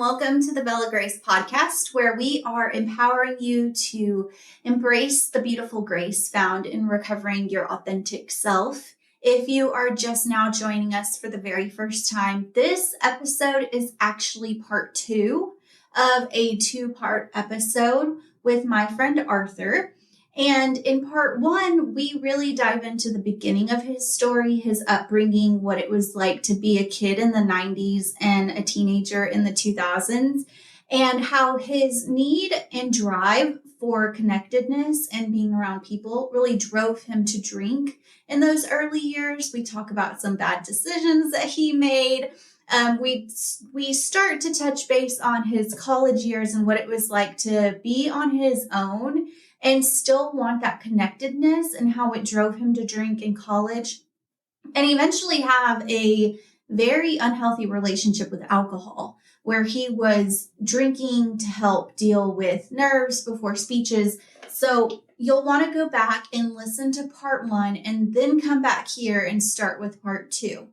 welcome to the Bella Grace podcast, where we are empowering you to embrace the beautiful grace found in recovering your authentic self. If you are just now joining us for the very first time, this episode is actually part 2 of a 2-part episode with my friend Arthur. And in part 1, we really dive into the beginning of his story, his upbringing, what it was like to be a kid in the 90s and a teenager in the 2000s, and how his need and drive for connectedness and being around people really drove him to drink in those early years. We talk about some bad decisions that he made. We start to touch base on his college years and what it was like to be on his own and still want that connectedness and how it drove him to drink in college and eventually have a very unhealthy relationship with alcohol, where he was drinking to help deal with nerves before speeches. So you'll want to go back and listen to part 1 and then come back here and start with part 2.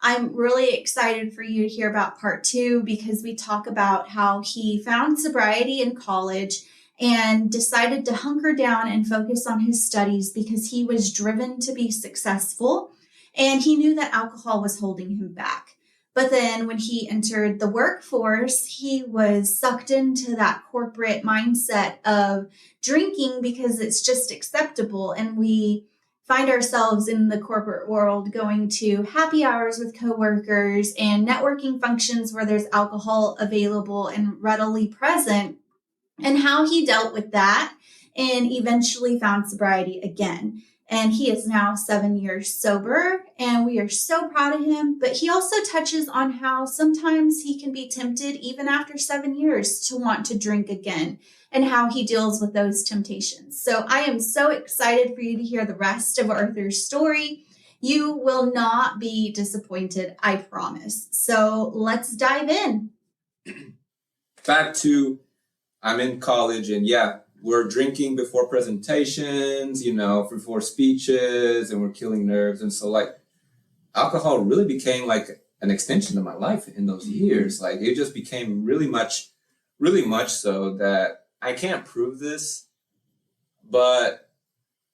I'm really excited for you to hear about part 2 because we talk about how he found sobriety in college and decided to hunker down and focus on his studies because he was driven to be successful and he knew that alcohol was holding him back. But then when he entered the workforce, he was sucked into that corporate mindset of drinking because it's just acceptable. And we find ourselves in the corporate world going to happy hours with coworkers and networking functions where there's alcohol available and readily present, and how he dealt with that and eventually found sobriety again. And he is now 7 years sober, and we are so proud of him. But he also touches on how sometimes he can be tempted, even after 7 years, to want to drink again, and how he deals with those temptations. So I am so excited for you to hear the rest of Arthur's story. You will not be disappointed, I promise. So let's dive in. Back to I'm in college and we're drinking before presentations, before speeches, and we're killing nerves. And so alcohol really became like an extension of my life in those years. Like it just became really much so that I can't prove this, but,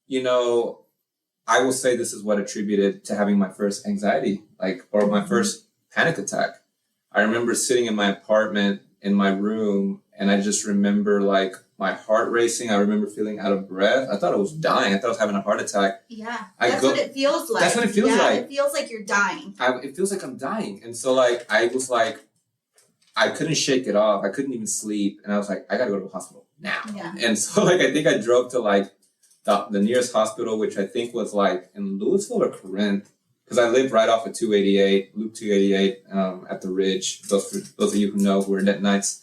I will say this is what attributed to having my first anxiety, or my first panic attack. I remember sitting in my apartment in my room, and I just remember my heart racing. I remember feeling out of breath. I thought I was dying. I thought I was having a heart attack. Yeah, what it feels like. That's what it feels like. It feels like you're dying. It feels like I'm dying. And so I was I couldn't shake it off. I couldn't even sleep. And I was like, I gotta go to the hospital now. Yeah. And so I think I drove to the nearest hospital, which I think was in Louisville or Corinth. Because I lived right off of 288, Loop 288, at the Ridge. Those of you who know, who are net nights.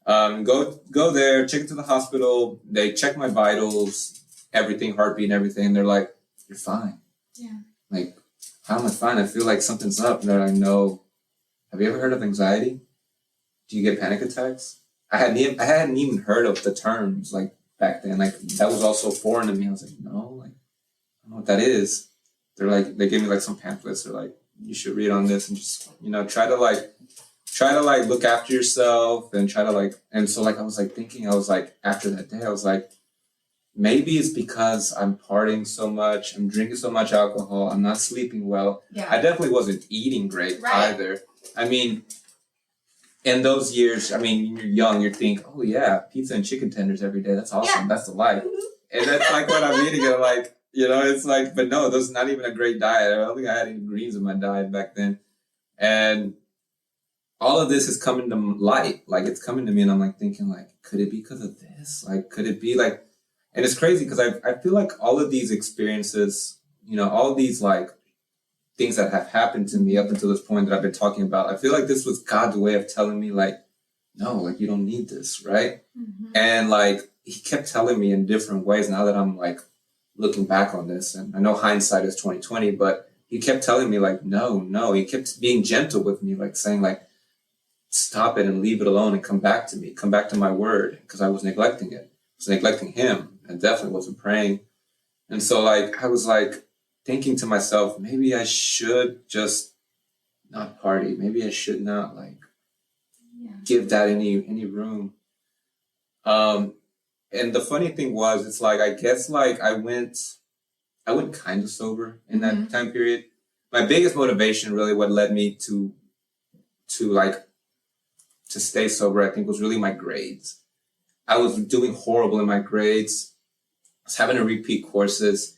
Go there, check into the hospital. They check my vitals, everything, heartbeat and everything. They're like, you're fine. Yeah. How am I fine? I feel like something's up. And they're like, no. Have you ever heard of anxiety? Do you get panic attacks? I hadn't even heard of the terms back then. That was also foreign to me. I was like, no, I don't know what that is. They gave me some pamphlets. They're like, you should read on this and just, try to look after yourself and try to and so I was thinking, after that day, I was maybe it's because I'm partying so much, I'm drinking so much alcohol, I'm not sleeping well. Yeah. I definitely wasn't eating great either. I mean, in those years, when you're young, you think, oh yeah, pizza and chicken tenders every day. That's awesome. Yeah. That's the life. And that's what I'm eating. It's but no, that's not even a great diet. I don't think I had any greens in my diet back then. And all of this is coming to light. It's coming to me and I'm thinking could it be because of this? Could it be and it's crazy because I feel all of these experiences, all these things that have happened to me up until this point that I've been talking about, I feel this was God's way of telling me no, you don't need this, right? Mm-hmm. And he kept telling me in different ways now that I'm looking back on this, and I know hindsight is 20/20, but he kept telling me no. He kept being gentle with me, saying stop it and leave it alone and come back to my word, because I was neglecting it. I was neglecting him. I definitely wasn't praying. And so I was thinking to myself, maybe I should just not party. Maybe I should not give that any room. And the funny thing was, it's like, I guess like I went kind of sober in that time period. My biggest motivation, really, what led me to stay sober, I think, was really my grades. I was doing horrible in my grades. I was having to repeat courses.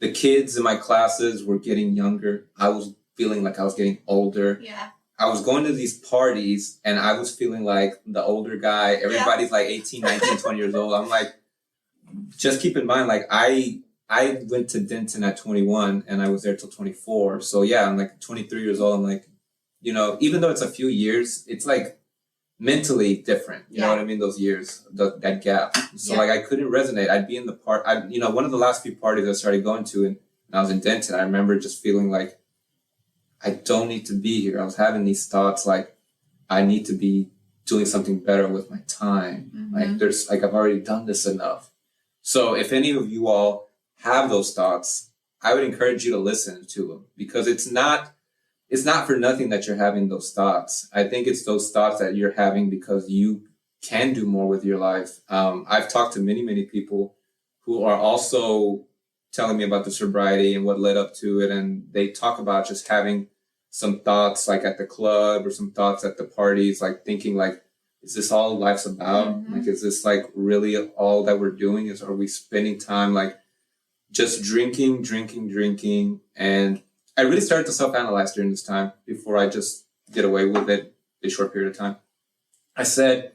The kids in my classes were getting younger. I was feeling like I was getting older. Yeah. I was going to these parties and I was feeling like the older guy. Everybody's like 18, 19, 20 years old. I'm like, just keep in mind, like I went to Denton at 21 and I was there till 24. So yeah, I'm like 23 years old. I'm like, you know, even though it's a few years, it's like mentally different. You know what I mean? Those years, that gap. So like I couldn't resonate. I'd be in the one of the last few parties I started going to, and I was in Denton. I remember just feeling like, I don't need to be here. I was having these thoughts like, I need to be doing something better with my time. Like I've already done this enough. So if any of you all have those thoughts, I would encourage you to listen to them, because it's not for nothing that you're having those thoughts. I think it's those thoughts that you're having because you can do more with your life. I've talked to many, many people who are also telling me about the sobriety and what led up to it. And they talk about just having some thoughts like at the club or some thoughts at the parties, like thinking like, is this all life's about? Like, is this like really all that we're doing? Are we spending time like just drinking? And I really started to self-analyze during this time before I just get away with it a short period of time. I said,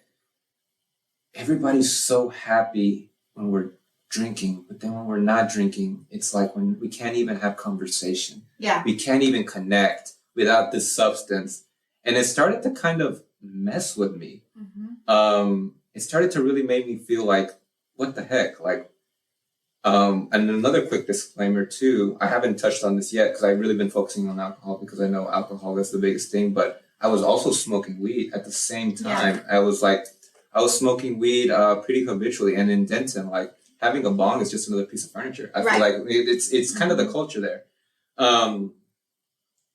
everybody's so happy when we're drinking, but then when we're not drinking, it's like when we can't even have conversation. Yeah. We can't even connect without this substance. And it started to kind of mess with me. It started to really make me feel like, what the heck? Like, and another quick disclaimer too, I haven't touched on this yet because I've really been focusing on alcohol because I know alcohol is the biggest thing, but I was also smoking weed at the same time. I was smoking weed pretty habitually, and in Denton, like, having a bong is just another piece of furniture. I feel like it's kind of the culture there.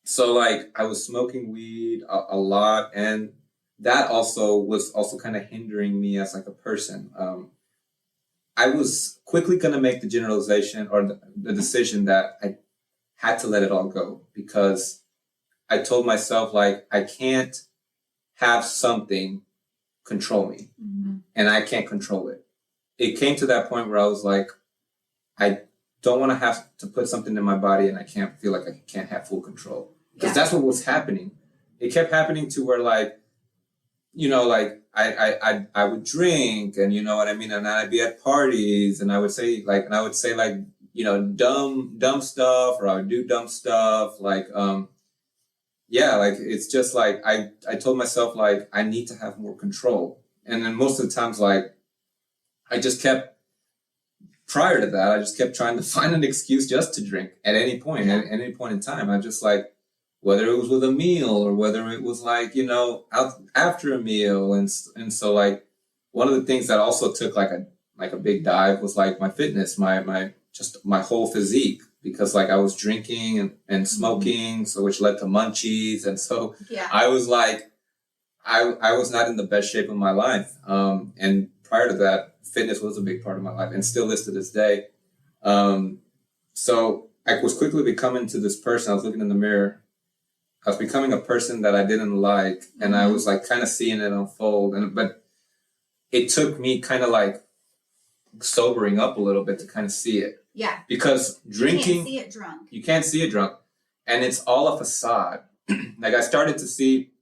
So like I was smoking weed a lot, and that was also kind of hindering me as like a person. I was quickly going to make the generalization or the decision that I had to let it all go, because I told myself like, I can't have something control me and I can't control it. It came to that point where I was like, I don't want to have to put something in my body and I can't feel like I can't have full control. Because that's what was happening. It kept happening to where like, you know, like I would drink, and you know what I mean? And I'd be at parties and I would say like, you know, dumb stuff, or I would do dumb stuff. Like, like it's just like, I told myself like, I need to have more control. And then most of the times, like, prior to that, I just kept trying to find an excuse just to drink at any point, at any point in time. I just like, whether it was with a meal or whether it was like, you know, out after a meal. And so like, one of the things that also took like a big dive was like my fitness, my whole physique, because like I was drinking and smoking, so which led to munchies. And so I was like, I was not in the best shape of my life. And prior to that, fitness was a big part of my life and still is to this day. So I was quickly becoming to this person. I was looking in the mirror. I was becoming a person that I didn't like, and I was like kind of seeing it unfold. But it took me kind of like sobering up a little bit to kind of see it. Yeah. Because drinking, you can't see it drunk, and it's all a facade. Like I started to see,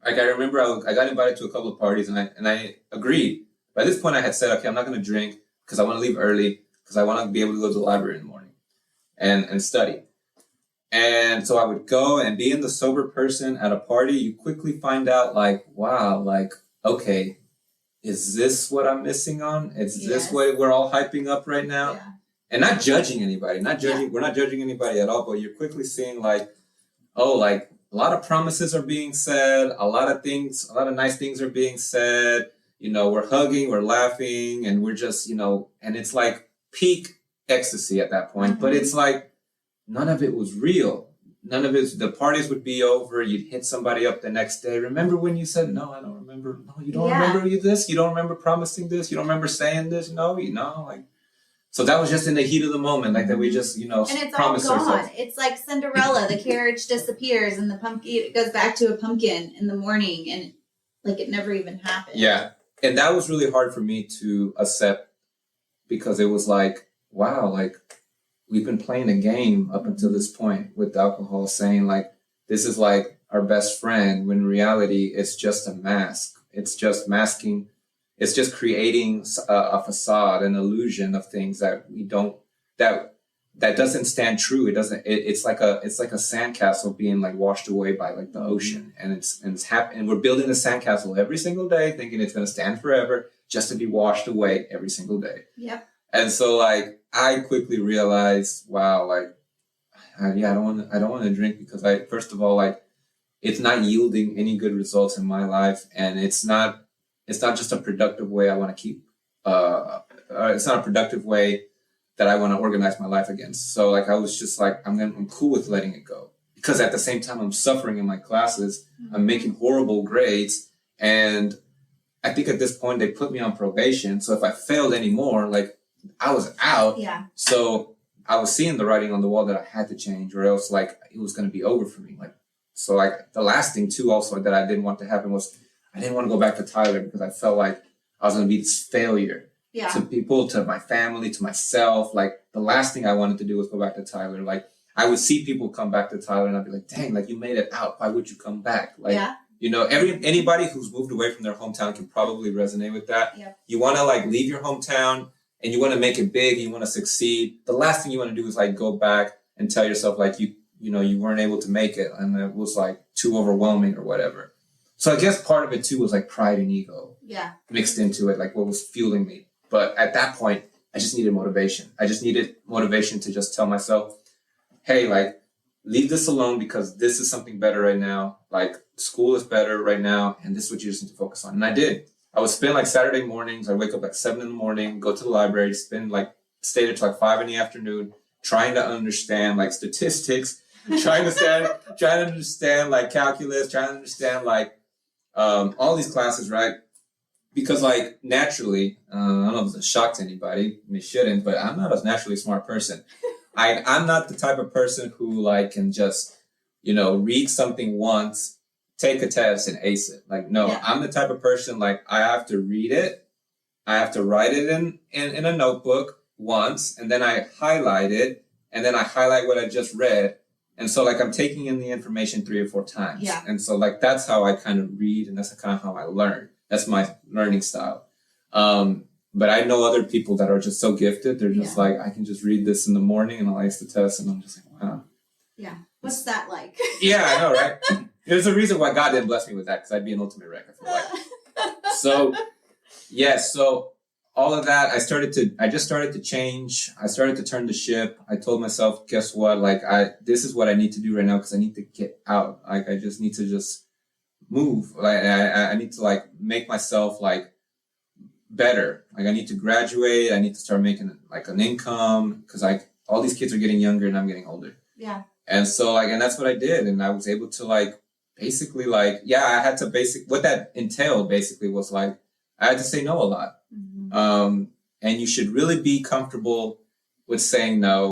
like I remember I got invited to a couple of parties, and I agreed. By this point, I had said, okay, I'm not going to drink because I want to leave early because I want to be able to go to the library in the morning and study. And so I would go and being the sober person at a party, you quickly find out like, wow, like, okay, is this what I'm missing on? Is this what we're all hyping up right now? Yeah. And not judging anybody, we're not judging anybody at all, but you're quickly seeing like, oh, like a lot of promises are being said, a lot of nice things are being said, you know, we're hugging, we're laughing, and we're just, you know, and it's like peak ecstasy at that point, but it's like, none of it was real. none of it, the parties would be over. You'd hit somebody up the next day. Remember when you said, no, I don't remember. No, you don't remember this? You don't remember promising this? You don't remember saying this? No, like. So that was just in the heat of the moment, like that we just, and it's promised all gone. Ourselves. It's like Cinderella. The carriage disappears and the pumpkin, it goes back to a pumpkin in the morning, and like it never even happened. Yeah. And that was really hard for me to accept, because it was like, wow, like we've been playing a game up until this point with alcohol, saying like, this is like our best friend, when in reality it's just a mask. It's just masking. It's just creating a facade, an illusion of things that we don't, that doesn't stand true. It doesn't. It's like a sandcastle being like washed away by like the ocean, and it's happening. And we're building a sandcastle every single day, thinking it's going to stand forever, just to be washed away every single day. Yep. And so like I quickly realized, wow, like I don't want to drink, because first of all, like it's not yielding any good results in my life, and it's not just a productive way I want to keep, it's not a productive way that I want to organize my life against. So like, I was just like, I'm cool with letting it go, because at the same time I'm suffering in my classes, I'm making horrible grades. And I think at this point they put me on probation. So if I failed anymore, like I was out. Yeah. So I was seeing the writing on the wall that I had to change, or else like it was going to be over for me. Like, so like the last thing too, also that I didn't want to happen was, I didn't want to go back to Tyler, because I felt like I was going to be this failure to people, to my family, to myself. Like the last thing I wanted to do was go back to Tyler. Like I would see people come back to Tyler, and I'd be like, dang, like you made it out. Why would you come back? Like, anybody who's moved away from their hometown can probably resonate with that. Yep. You want to like leave your hometown and you want to make it big. You want to succeed. The last thing you want to do is like go back and tell yourself like you weren't able to make it, and it was like too overwhelming or whatever. So I guess part of it too was like pride and ego mixed into it, like what was fueling me. But at that point, I just needed motivation. I just needed motivation to just tell myself, hey, like leave this alone, because this is something better right now. Like school is better right now, and this is what you just need to focus on. And I did. I would spend like Saturday mornings. I wake up like 7 a.m, go to the library, stay there till like 5 p.m, trying to understand like statistics, trying to understand like calculus, trying to understand like all these classes, right? Because like naturally, I don't know if it's a shock to anybody, it shouldn't, but I'm not a naturally smart person. I'm not the type of person who like can just, read something once, take a test and ace it. Like, no, I'm the type of person, like I have to read it. I have to write it in a notebook once, and then I highlight it, and then I highlight what I just read. And so like I'm taking in the information 3 or 4 times. Yeah. And so like that's how I kind of read, and that's kind of how I learn. That's my learning style. But I know other people that are just so gifted. They're just like, I can just read this in the morning and I'll ace the test, and I'm just like, wow. Yeah. What's that like? Yeah, I know, right? There's a reason why God didn't bless me with that, because I'd be an ultimate wreck, I feel like. So, so all of that, I just started to change. I started to turn the ship. I told myself, guess what? Like this is what I need to do right now, because I need to get out. Like I just need to just move. Like I need to like make myself like better. Like I need to graduate. I need to start making like an income, because like all these kids are getting younger and I'm getting older. Yeah. And so like, and that's what I did. And I was able to like, basically like, I had to what that entailed basically was like, I had to say no a lot. Mm-hmm. And you should really be comfortable with saying no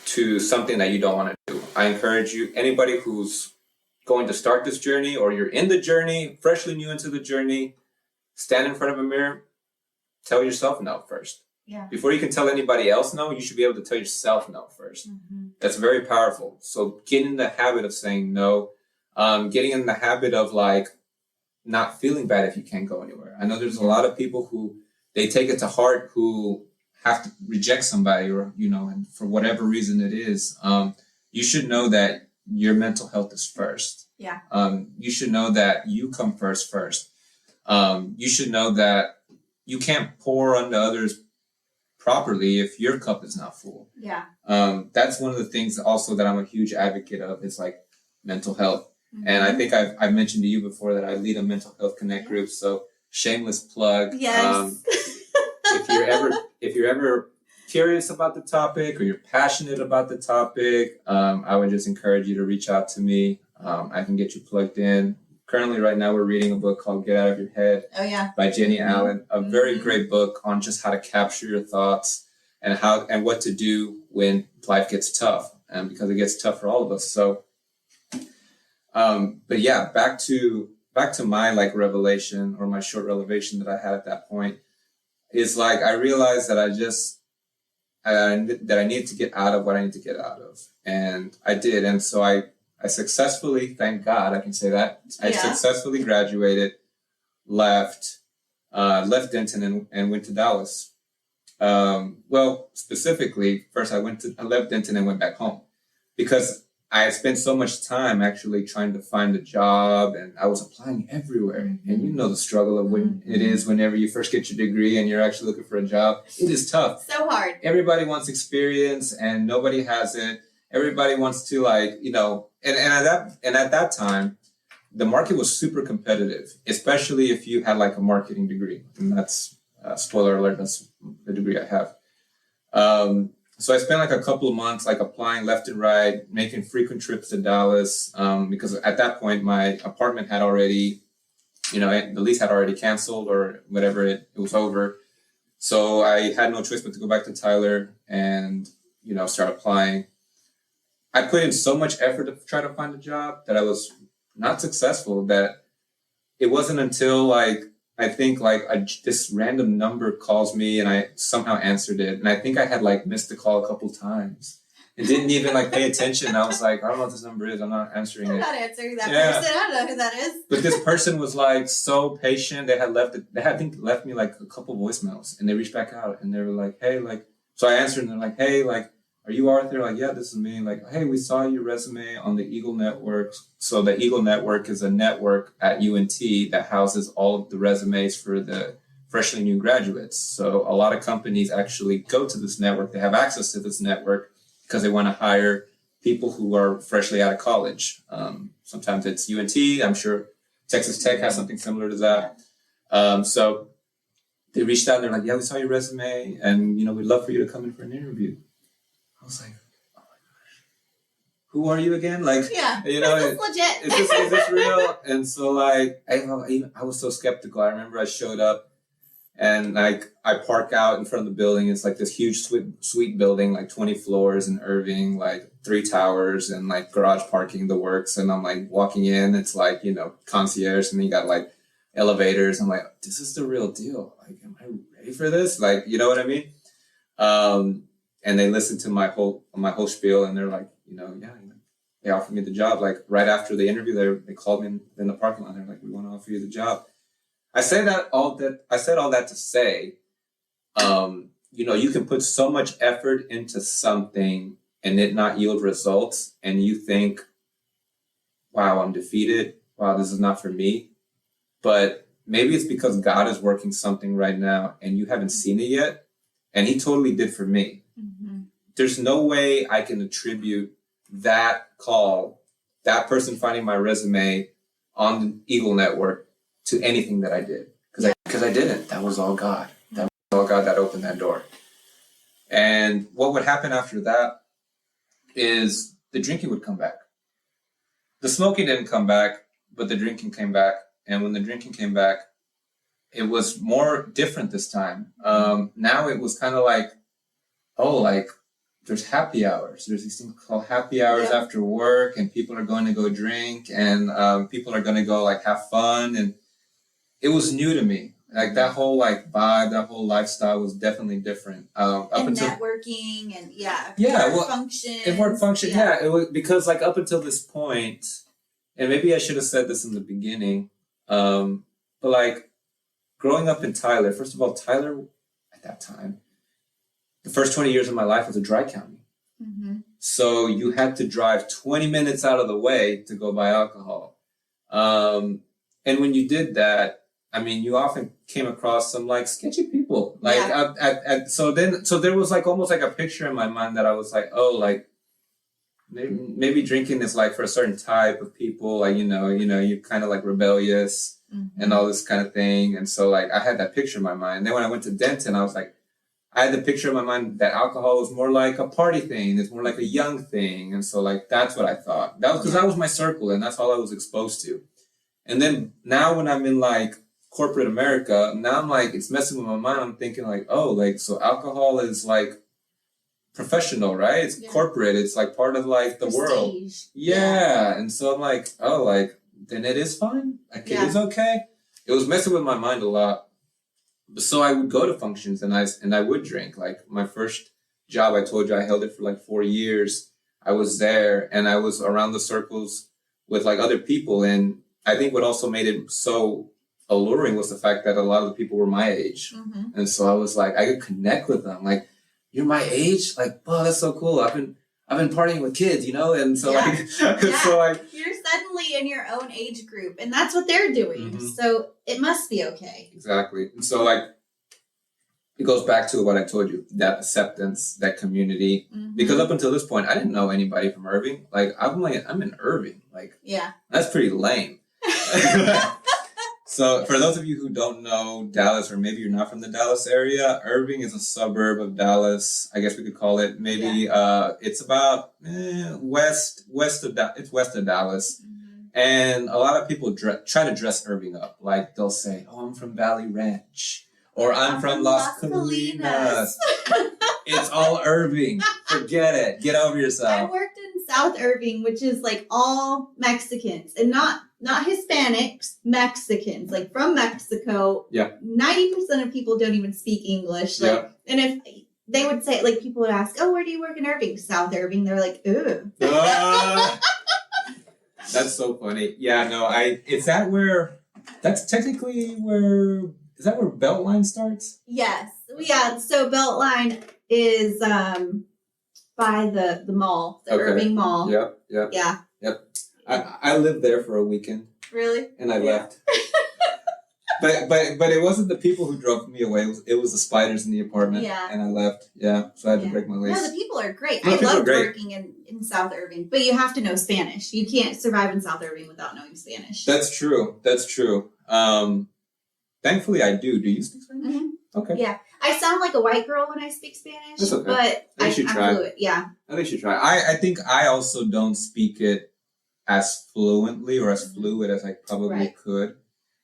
to something that you don't want to do. I encourage you, anybody who's going to start this journey, or you're in the journey, freshly new into the journey, stand in front of a mirror, tell yourself no first. Yeah. Before you can tell anybody else no, you should be able to tell yourself no first. Mm-hmm. That's very powerful. So get in the habit of saying no, getting in the habit of like not feeling bad if you can't go anywhere. I know there's a lot of people who they take it to heart, who have to reject somebody, or, and for whatever reason it is. You should know that your mental health is first. Yeah. You should know that you come first. You should know that you can't pour onto others properly if your cup is not full. Yeah. That's one of the things also that I'm a huge advocate of, is like mental health. Mm-hmm. And I think I've mentioned to you before that I lead a mental health connect group. So shameless plug. Yes. If you're ever curious about the topic or you're passionate about the topic, I would just encourage you to reach out to me. I can get you plugged in. Currently, right now, we're reading a book called Get Out of Your Head by Jenny Allen. A very great book on just how to capture your thoughts and what to do when life gets tough, because it gets tough for all of us. So, but yeah, back to my like revelation, or my short revelation that I had at that point, is like I realized that that I needed to get out of what I need to get out of, and I did, and so I successfully, thank God, I can say that. I successfully graduated, left Denton and went to Dallas. Well, specifically, first I left Denton and went back home because I had spent so much time actually trying to find a job, and I was applying everywhere. And you know the struggle of when it is whenever you first get your degree and you're actually looking for a job. It is tough. So hard. Everybody wants experience and nobody has it. Everybody wants to and at that time, the market was super competitive, especially if you had like a marketing degree. And that's, spoiler alert, that's the degree I have. So I spent like a couple of months like applying left and right, making frequent trips to Dallas, because at that point my apartment had already, the lease had already canceled or whatever, it was over. So I had no choice but to go back to Tyler and, start applying. I put in so much effort to try to find a job that I was not successful, that it wasn't until this random number calls me and I somehow answered it. And I think I had missed the call a couple times and didn't even pay attention. I was like, I don't know what this number is. I'm not answering it. I'm not answering that person. I don't know who that is. But this person was so patient. They had left me a couple voicemails, and they reached back out and they were like, hey, so I answered and they're like, hey, are you Arthur? Yeah, this is me. Hey, we saw your resume on the Eagle Network. So the Eagle Network is a network at UNT that houses all of the resumes for the freshly new graduates. So a lot of companies actually go to this network. They have access to this network because they want to hire people who are freshly out of college. Sometimes it's UNT. I'm sure Texas Tech has something similar to that. So they reached out and they're like, yeah, we saw your resume and, we'd love for you to come in for an interview. I was like, oh my gosh, who are you again? Is this legit? Is this real? And so I was so skeptical. I remember I showed up and I park out in front of the building. It's this huge suite building, 20 floors in Irving, 3 towers and garage parking, the works. And I'm walking in, it's concierge, and then you got elevators. I'm like, this is the real deal. Am I ready for this? You know what I mean? And they listened to my whole spiel, and they're like, they offered me the job. Right after the interview, they called me in the parking lot. They're like, we want to offer you the job. I said all that to say, you can put so much effort into something and it not yield results, and you think, wow, I'm defeated. Wow, this is not for me. But maybe it's because God is working something right now, and you haven't seen it yet, and He totally did for me. There's no way I can attribute that call, that person finding my resume on the Eagle Network, to anything that I did. Because I didn't. That was all God. That was all God that opened that door. And what would happen after that is the drinking would come back. The smoking didn't come back, but the drinking came back. And when the drinking came back, it was more different this time. Now it was kind of there's happy hours. There's these things called happy hours after work, and people are going to go drink, and people are going to go have fun. And it was new to me. That whole vibe, that whole lifestyle was definitely different. Networking and functions. And work function, it was, because up until this point, and maybe I should have said this in the beginning, but growing up in Tyler, first of all, Tyler at that time, the first 20 years of my life was a dry county. So you had to drive 20 minutes out of the way to go buy alcohol. And when you did that, you often came across some sketchy people. So there was almost a picture in my mind that I was maybe drinking is for a certain type of people. You're kind of rebellious and all this kind of thing. And so I had that picture in my mind. And then when I went to Denton, I was I had the picture in my mind that alcohol was more like a party thing. It's more like a young thing. And so like, that's what I thought. That was because that was my circle and that's all I was exposed to. And then now when I'm in like corporate America, now I'm like, it's messing with my mind. I'm thinking like, oh, like, so alcohol is like professional, right? It's corporate. It's like part of like the world. Yeah. And so I'm like, oh, like, then it is fine. Like, it is okay. It was messing with my mind a lot. So I would go to functions and I would drink. Like my first job, I told you I held it for like 4 years. I was there and I was around the circles with like other people. And I think what also made it so alluring was the fact that a lot of the people were my age. Mm-hmm. And so I was like, I could connect with them. Like, you're my age? Like, oh, that's so cool. I've been partying with kids, you know? And so like, so like, you're suddenly in your own age group and that's what they're doing. Mm-hmm. So it must be okay. Exactly. And so like, it goes back to what I told you, that acceptance, that community. Mm-hmm. Because up until this point, I didn't know anybody from Irving. Like, I'm in Irving. Like, that's pretty lame. So for those of you who don't know Dallas, or maybe you're not from the Dallas area, Irving is a suburb of Dallas. I guess we could call it maybe. It's about west of Dallas, mm-hmm. And a lot of people try to dress Irving up. Like they'll say, "Oh, I'm from Valley Ranch," or "I'm from Las Colinas." It's all Irving. Forget it. Get over yourself. I worked in South Irving, which is like all Mexicans, and not Hispanics, Mexicans, like from Mexico. Yeah. 90% of people don't even speak English. Like, and if they would say, like, people would ask, "Oh, where do you work in Irving?" South Irving. They're like, "Ooh." That's so funny. Yeah, no, that's technically where, is that where Beltline starts? Yes. Yeah. So Beltline is by the mall, the Irving Mall. Yep. Yeah. Yep. I lived there for a weekend. Really? And I left. But it wasn't the people who drove me away. It was the spiders in the apartment. Yeah. And I left. Yeah. So I had to break my legs. No, the people are great. I loved working in South Irving. But you have to know Spanish. You can't survive in South Irving without knowing Spanish. That's true. Thankfully, I do. Do you speak Spanish? Mm-hmm. Okay. Yeah. I sound like a white girl when I speak Spanish. That's okay. But I'm fluent. Yeah. At least you try. I think I also don't speak it as fluently or as fluid as I probably could,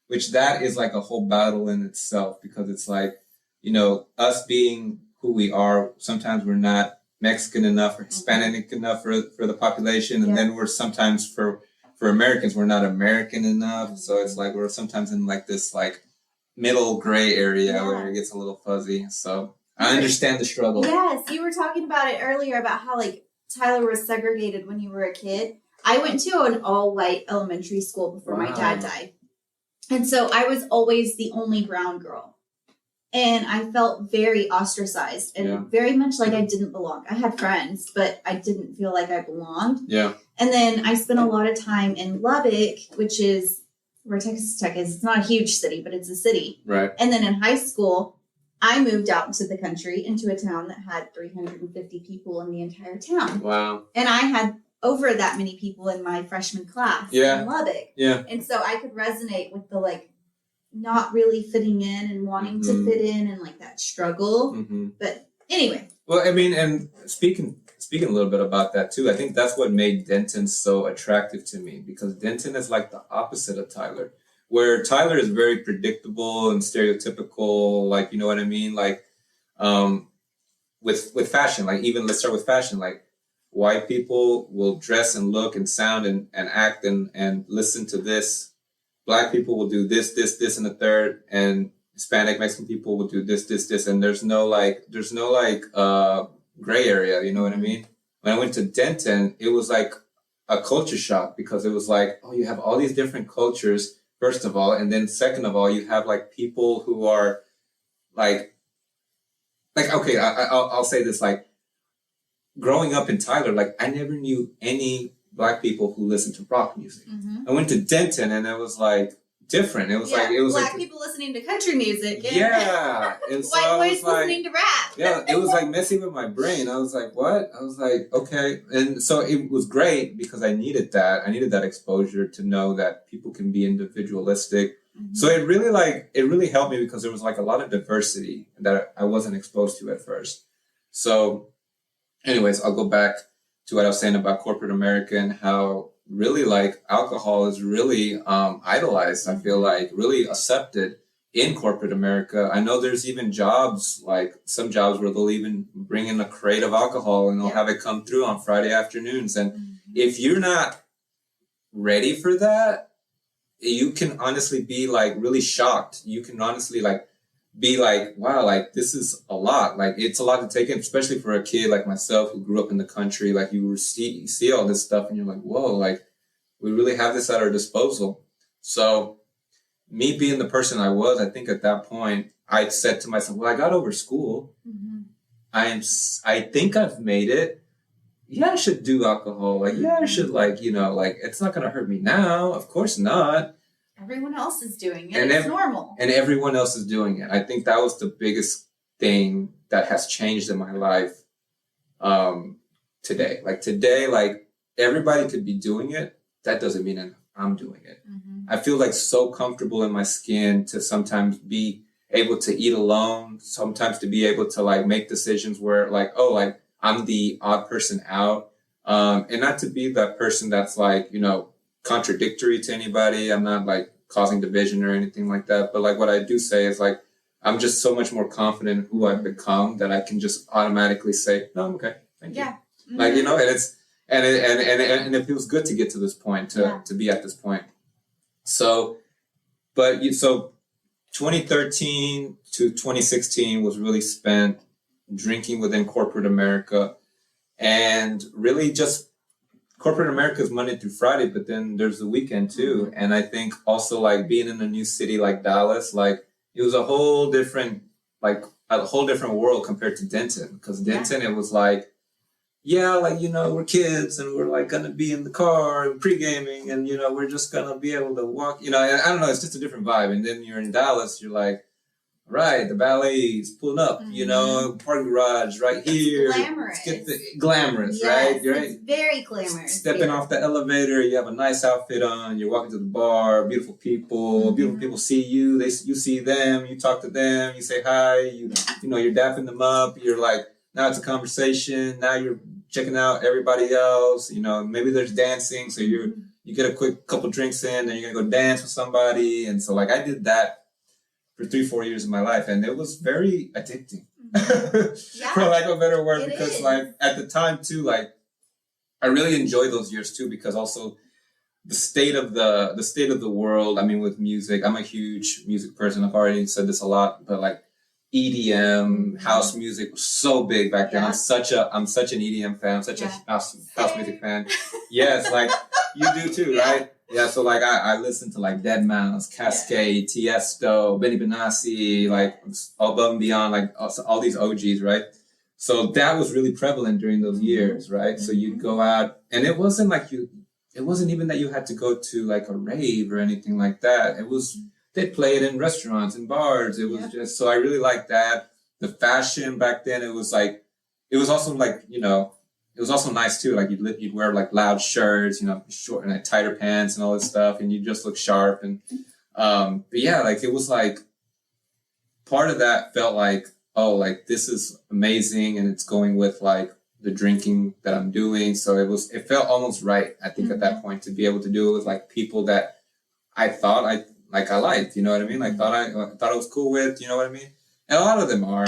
which that is like a whole battle in itself, because it's like, you know, us being who we are, sometimes we're not Mexican enough or Hispanic enough for the population. And then we're sometimes for Americans, we're not American enough. Mm-hmm. So it's like, we're sometimes in like this like middle gray area where it gets a little fuzzy. So I understand the struggle. Yes. You were talking about it earlier about how like Tyler was segregated when you were a kid. I went to an all-white elementary school before my dad died. And so I was always the only brown girl. And I felt very ostracized and very much like I didn't belong. I had friends, but I didn't feel like I belonged. Yeah. And then I spent a lot of time in Lubbock, which is where Texas Tech is. It's not a huge city, but it's a city. Right. And then in high school, I moved out into the country, into a town that had 350 people in the entire town. Wow. And I had over that many people in my freshman class in Lubbock. Yeah. And so I could resonate with the like not really fitting in and wanting to fit in and like that struggle. Mm-hmm. But anyway. Well, I mean, and speaking a little bit about that too, I think that's what made Denton so attractive to me, because Denton is like the opposite of Tyler, where Tyler is very predictable and stereotypical, like, you know what I mean? Like, with fashion, like even let's start with fashion, like, white people will dress and look and sound and act and listen to this. Black people will do this, and the third. And Hispanic, Mexican people will do this. And there's no gray area. You know what I mean? When I went to Denton, it was like a culture shock, because it was like, oh, you have all these different cultures, first of all. And then second of all, you have like people who are like, okay, I'll say this, like, growing up in Tyler, like, I never knew any Black people who listened to rock music. Mm-hmm. I went to Denton and it was like different. It was Black people listening to country music. Yeah. And so white boys listening to rap. Yeah, it was like messing with my brain. I was like, what? I was like, okay. And so it was great because I needed that. I needed that exposure to know that people can be individualistic Mm-hmm. So it really helped me because there was like a lot of diversity that I wasn't exposed to at first. So anyways, I'll go back to what I was saying about corporate America and how really like alcohol is really idolized. I feel like really accepted in corporate America. I know there's even jobs, like some jobs where they'll even bring in a crate of alcohol and they'll have it come through on Friday afternoons. And if you're not ready for that, you can honestly be like really shocked. You can honestly like be like, wow, like this is a lot. Like it's a lot to take in, especially for a kid like myself who grew up in the country. Like you see all this stuff and you're like, whoa, like we really have this at our disposal. So me being the person I was, I think at that point, I said to myself, well, I got over school. I think I've made it. Yeah, I should do alcohol. Like, yeah, I should like, like it's not going to hurt me now. Of course not. Everyone else is doing it. It's normal. And everyone else is doing it. I think that was the biggest thing that has changed in my life today. Like today, like everybody could be doing it. That doesn't mean I'm doing it. I feel like so comfortable in my skin to sometimes be able to eat alone, sometimes to be able to like make decisions where like, oh, like I'm the odd person out. And not to be that person that's like, contradictory to anybody. I'm not like causing division or anything like that. But like what I do say is like, I'm just so much more confident in who I've become that I can just automatically say, no, I'm okay. Thank you. Like, and it's, and it feels good to get to this point, to be at this point. So 2013 to 2016 was really spent drinking within corporate America, and really just corporate America is Monday through Friday, but then there's the weekend too. And I think also like being in a new city like Dallas, like it was a whole different world compared to Denton, because Denton, it was like, like, we're kids and we're like going to be in the car and pre-gaming and, we're just going to be able to walk, and I don't know, it's just a different vibe. And then you're in Dallas, you're like, right, the ballet's pulling up, parking garage right here. It's glamorous. Glamorous, yes, right? You're right. It's very glamorous. Stepping off the elevator, you have a nice outfit on, you're walking to the bar, beautiful people see you, you see them, you talk to them, you say hi, you're dapping them up, you're like, now it's a conversation, now you're checking out everybody else, maybe there's dancing, so you get a quick couple drinks in, then you're gonna go dance with somebody. And so like I did that for 3-4 years of my life, and it was very addicting, for lack of a better word, because like at the time too, like I really enjoyed those years too, because also the state of the world. I mean, with music, I'm a huge music person. I've already said this a lot, but like EDM, house music was so big back then. I'm such an EDM fan. I'm such a house music fan. Yes, like you do too, right? Yeah, so like I listen to like Deadmau5, Cascade, Tiesto, Benny Benassi, like above and beyond, like all these OGs, right? So that was really prevalent during those years, right? So you'd go out, and it wasn't even that you had to go to like a rave or anything like that. It was, they'd play it in restaurants and bars. It was just, so I really liked that. The fashion back then, it was also like, it was also nice too. Like you'd wear like loud shirts, short and like tighter pants and all this stuff, and you just look sharp. And but yeah, like it was like part of that felt like, oh, like this is amazing, and it's going with like the drinking that I'm doing. So it felt almost right, I think, at that point, to be able to do it with like people that I thought I liked, you know what I mean? Like thought I was cool with, you know what I mean? And a lot of them are,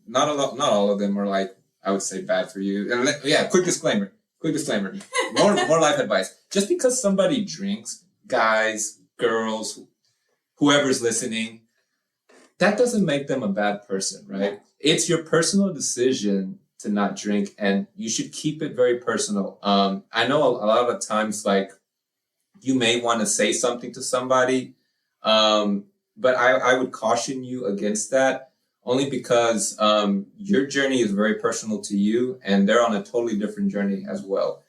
not all of them are like, I would say, bad for you. And quick disclaimer. More life advice. Just because somebody drinks, guys, girls, whoever's listening, that doesn't make them a bad person, right? Yeah. It's your personal decision to not drink, and you should keep it very personal. I know a lot of times, like, you may want to say something to somebody, but I would caution you against that. Only because your journey is very personal to you, and they're on a totally different journey as well.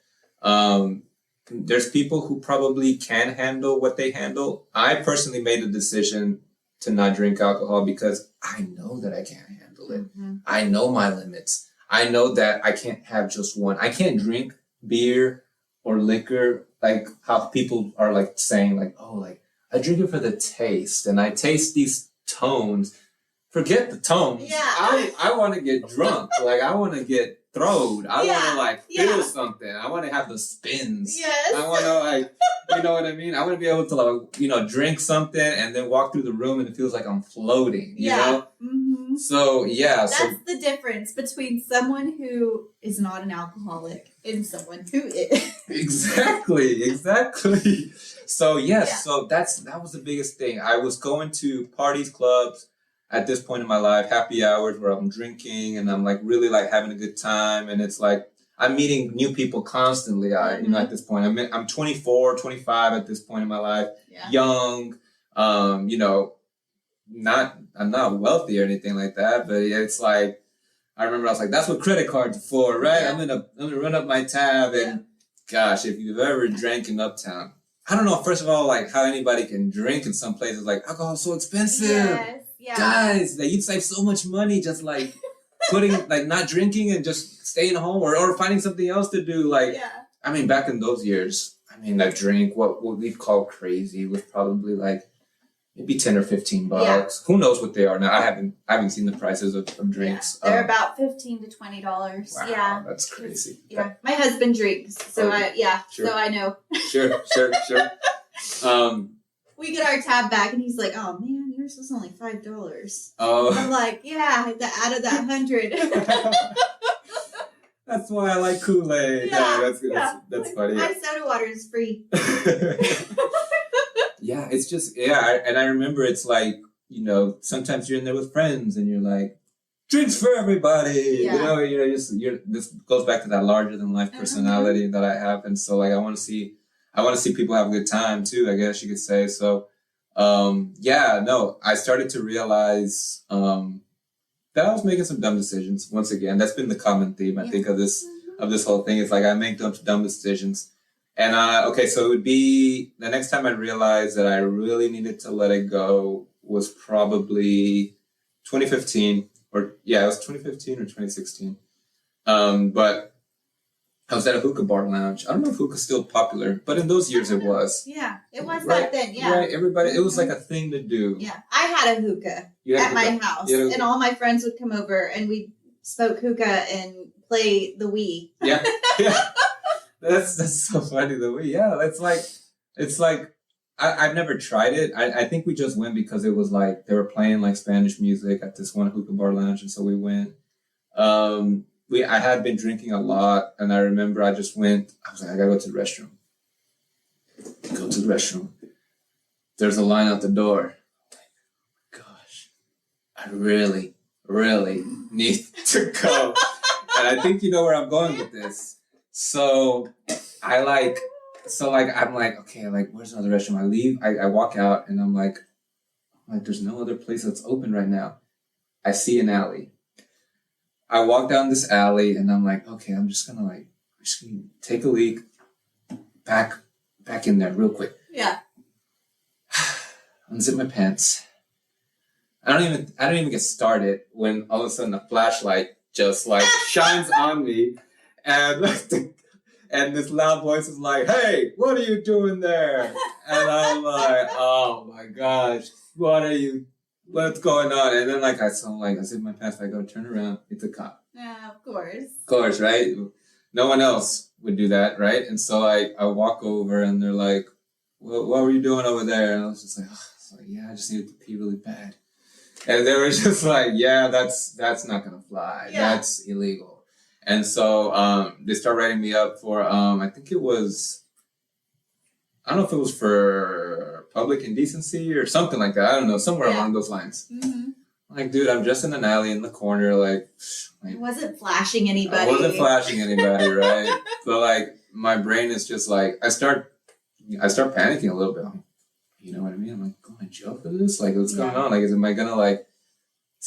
There's people who probably can handle what they handle. I personally made a decision to not drink alcohol because I know that I can't handle it. I know my limits. I know that I can't have just one. I can't drink beer or liquor like how people are like saying like, oh, like I drink it for the taste, and I taste these tones. Forget the tones. Yeah. I want to get drunk. Like, I want to get throwed. I want to, like, feel something. I want to have the spins. Yes. I want to, like, you know what I mean? I want to be able to, like, you know, drink something and then walk through the room and it feels like I'm floating, you know? Mm-hmm. So, yeah. That's the difference between someone who is not an alcoholic and someone who is. Exactly. So, yes. So, that was the biggest thing. I was going to parties, clubs, at this point in my life, happy hours where I'm drinking and I'm like really like having a good time. And it's like, I'm meeting new people constantly. You know, at this point, I'm 24, 25 at this point in my life, young, you know, I'm not wealthy or anything like that, but it's like, I remember I was like, that's what credit cards are for, right? Yeah. I'm gonna run up my tab and gosh, if you've ever drank in Uptown, I don't know, first of all, like how anybody can drink in some places, like alcohol's so expensive. Yes. Yeah. Guys, like, you'd save so much money just like putting, like not drinking and just staying home or finding something else to do. Like, I mean, back in those years, I mean, a drink, what we'd call crazy was probably like maybe $10 or $15. Yeah. Who knows what they are now? I haven't seen the prices of drinks. Yeah. They're about $15 to $20. Wow, yeah, that's crazy. Yeah, my husband drinks, so so I know. Sure. We get our tab back, and he's like, "Oh man, yours was only $5." Oh, I'm like, "Yeah, out of that 100." That's why I like Kool-Aid. That's funny. My soda water is free. Yeah, it's just and I remember it's like, you know, sometimes you're in there with friends, and you're like, drinks for everybody. Yeah. You're this goes back to that larger than life personality that I have, and so like I want to see people have a good time too, I guess you could say. So, I started to realize that I was making some dumb decisions. Once again, that's been the common theme, I think, of this whole thing. It's like I make dumb decisions. And, so it would be the next time I realized that I really needed to let it go was probably 2015 it was 2015 or 2016. But I was at a hookah bar lounge. I don't know if hookah's still popular, but in those years it was. Yeah, it was back then, yeah. Right, everybody, it was like a thing to do. Yeah, I had a hookah at my house, and all my friends would come over, and we'd smoke hookah and play the Wii. Yeah. That's so funny, the Wii. Yeah, it's like, I've never tried it. I think we just went because it was like, they were playing like Spanish music at this one hookah bar lounge, and so we went. I had been drinking a lot, and I remember I just went, I was like, I gotta go to the restroom. Go to the restroom. There's a line out the door. I'm like, gosh, I really, really need to go. And I think you know where I'm going with this. So I'm like, okay, like, where's another restroom? I leave, I walk out, and I'm like, there's no other place that's open right now. I see an alley. I walk down this alley, and I'm like, okay, I'm just gonna take a leak, back in there real quick. Yeah. Unzip my pants. I don't even get started when all of a sudden a flashlight just like shines on me, and and this loud voice is like, "Hey, what are you doing there?" And I'm like, "Oh my gosh, what's going on?" And then I zip my pants, I go turn around, it's a cop. Yeah, of course. Of course, right? No one else would do that, right? And so I walk over, and they're like, "What were you doing over there?" And I was just like, I just needed to pee really bad. And they were just like, "Yeah, that's not gonna fly. Yeah. That's illegal." And so they start writing me up for I think it was, I don't know if it was for public indecency or something like that. I don't know, somewhere along those lines. Mm-hmm. Like, dude, I'm just in an alley in the corner, like I wasn't flashing anybody. Right? But my brain is just like, I start panicking a little bit. You know what I mean? I'm like, going to jail for this? Like, what's going on? Like, am I gonna is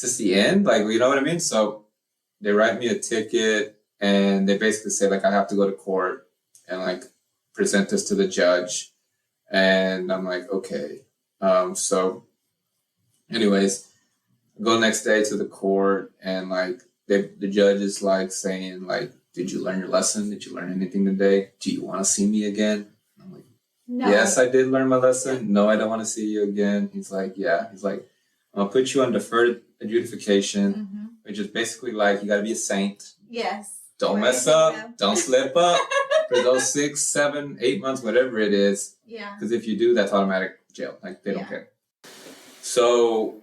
this the end? Like, you know what I mean? So they write me a ticket, and they basically say I have to go to court and present this to the judge. And I'm like, okay. So anyways, I go next day to the court, and the judge is saying did you learn your lesson? Did you learn anything today? Do you want to see me again? And I'm like, No. Yes, I did learn my lesson. No, I don't want to see you again. He's like, yeah. He's like, I'll put you on deferred adjudication, which is basically like you got to be a saint. Yes. Don't mess up. Don't slip up for those 6, 7, 8 months, whatever it is. Yeah. Because if you do, that's automatic jail. Like, they don't care. So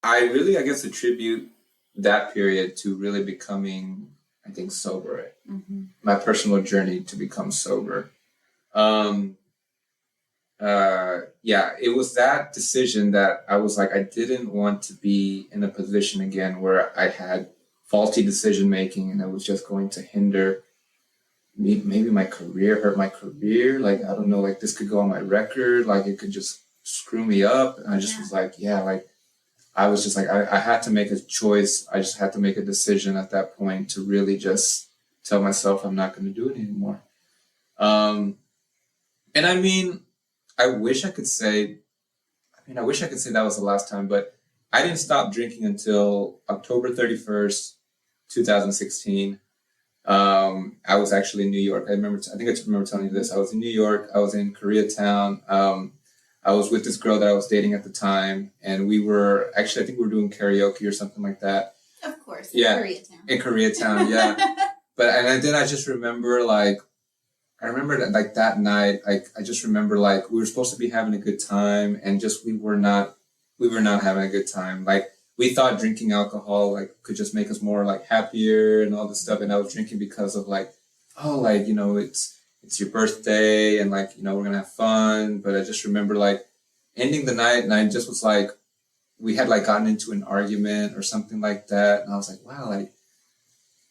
I really, I guess, attribute that period to really becoming, I think, sober. My personal journey to become sober. It was that decision that I was like, I didn't want to be in a position again where I had faulty decision making and it was just going to hinder maybe my career, hurt my career. Like, I don't know, like this could go on my record, like it could just screw me up. And I just was like, I was just like, I had to make a choice. I just had to make a decision at that point to really just tell myself I'm not going to do it anymore. And I mean, I wish I could say that was the last time, but I didn't stop drinking until October 31st, 2016. I was actually in New York. I remember telling you this. I was in New York. I was in Koreatown. I was with this girl that I was dating at the time, and we were actually, I think we were doing karaoke or something like that. Of course. Koreatown. In Koreatown, yeah. Then I just remember that night, I just remember like we were supposed to be having a good time and just we were not having a good time. Like we thought drinking alcohol like could just make us more like happier and all this stuff. And I was drinking because of like, oh, like, you know, it's your birthday and like, you know, we're gonna have fun. But I just remember like ending the night and I just was like, we had like gotten into an argument or something like that. And I was like, wow, like,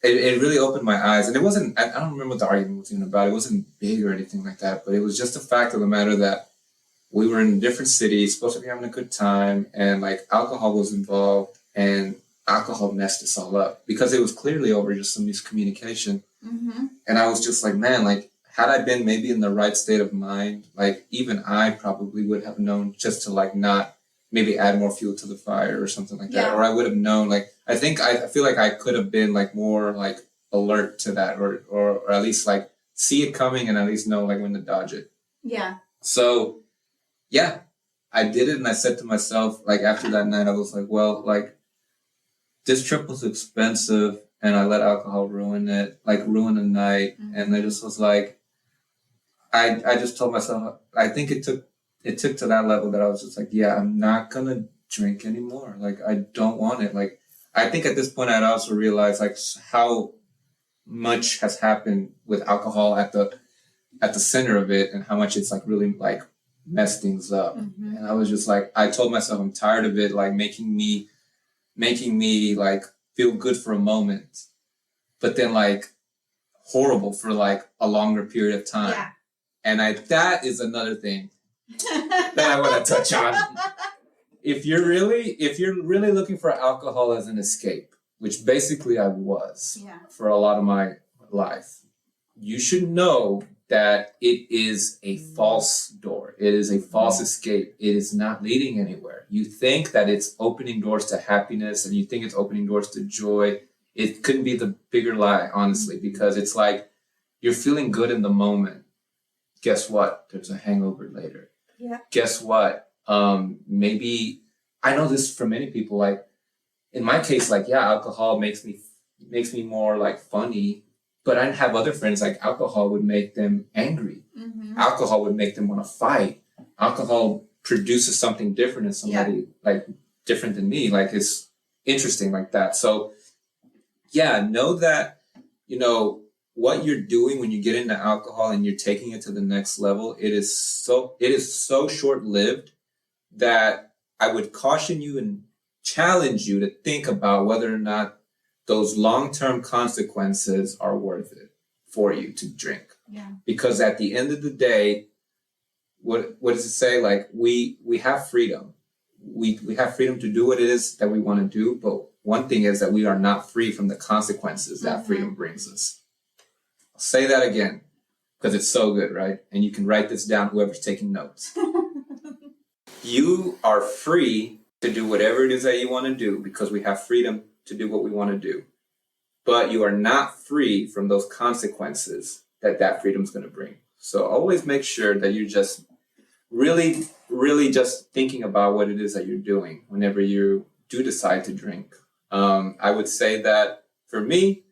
it really opened my eyes. And it wasn't, I don't remember what the argument was even about. It wasn't big or anything like that, but it was just the fact of the matter that we were in a different city, supposed to be having a good time, and like alcohol was involved, and alcohol messed us all up because it was clearly over just some miscommunication. And I was just like, man, like had I been maybe in the right state of mind, like even I probably would have known just to like not maybe add more fuel to the fire or something like that. Or I would have known, like, I feel like I could have been like more like alert to that or at least like see it coming and at least know like when to dodge it. Yeah. So, yeah, I did it. And I said to myself, like after that night, I was like, well, like this trip was expensive and I let alcohol ruin the night. And I just was like, I just told myself, I think it took to that level that I was just like, yeah, I'm not going to drink anymore. Like, I don't want it. Like, I think at this point I'd also realized like how much has happened with alcohol at the center of it and how much it's like really like messed things up. And I was just like, I told myself I'm tired of it, like making me like feel good for a moment, but then like horrible for like a longer period of time. Yeah. And that is another thing that I want to touch on. If you're really looking for alcohol as an escape, which basically I was for a lot of my life, you should know that it is a false door. It is a false escape. It is not leading anywhere. You think that it's opening doors to happiness and you think it's opening doors to joy. It couldn't be the bigger lie, honestly, because it's like you're feeling good in the moment. Guess what? There's a hangover later. Yeah. Guess what? Maybe I know this for many people. Like in my case, like alcohol makes me more like funny. But I have other friends like alcohol would make them angry. Alcohol would make them want to fight. Alcohol produces something different in somebody like different than me. Like it's interesting like that. So know that what you're doing when you get into alcohol and you're taking it to the next level, it is so short-lived that I would caution you and challenge you to think about whether or not those long-term consequences are worth it for you to drink. Yeah. Because at the end of the day, what does it say? Like we have freedom. We have freedom to do what it is that we want to do, but one thing is that we are not free from the consequences that freedom brings us. I'll say that again because it's so good, right? And you can write this down, whoever's taking notes. You are free to do whatever it is that you want to do because we have freedom to do what we want to do. But you are not free from those consequences that freedom is going to bring. So always make sure that you're just really, really just thinking about what it is that you're doing whenever you do decide to drink. I would say that for me,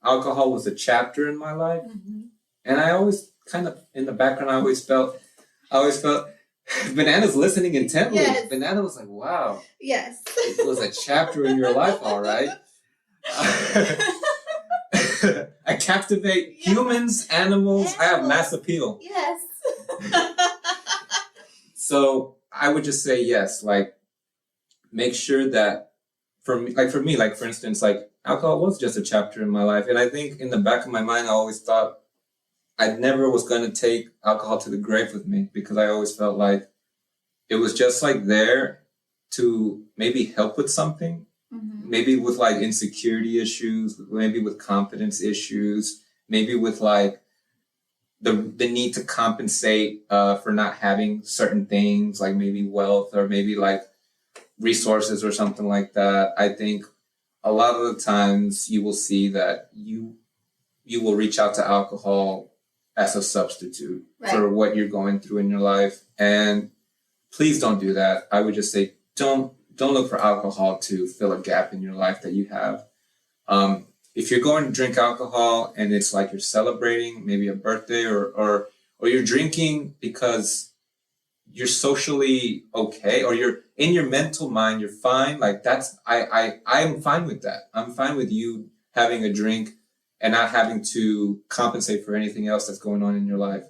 alcohol was a chapter in my life. Mm-hmm. And I always kind of, in the background, I always felt Banana's listening intently. Yes. Banana was like, wow. Yes. It was a chapter in your life, all right. I captivate humans, animals. I have mass appeal. Yes. So I would just say yes, like make sure that for me, like for instance, like alcohol was just a chapter in my life. And I think in the back of my mind, I always thought I never was going to take alcohol to the grave with me, because I always felt like it was just like there to maybe help with something, mm-hmm. maybe with like insecurity issues, maybe with confidence issues, maybe with like the need to compensate for not having certain things, like maybe wealth or maybe like resources or something like that. I think a lot of the times you will see that you will reach out to alcohol as a substitute for what you're going through in your life. And please don't do that. I would just say don't look for alcohol to fill a gap in your life that you have. If you're going to drink alcohol and it's like you're celebrating maybe a birthday or you're drinking because you're socially okay, or you're in your mental mind, you're fine. Like I'm fine with that. I'm fine with you having a drink and not having to compensate for anything else that's going on in your life.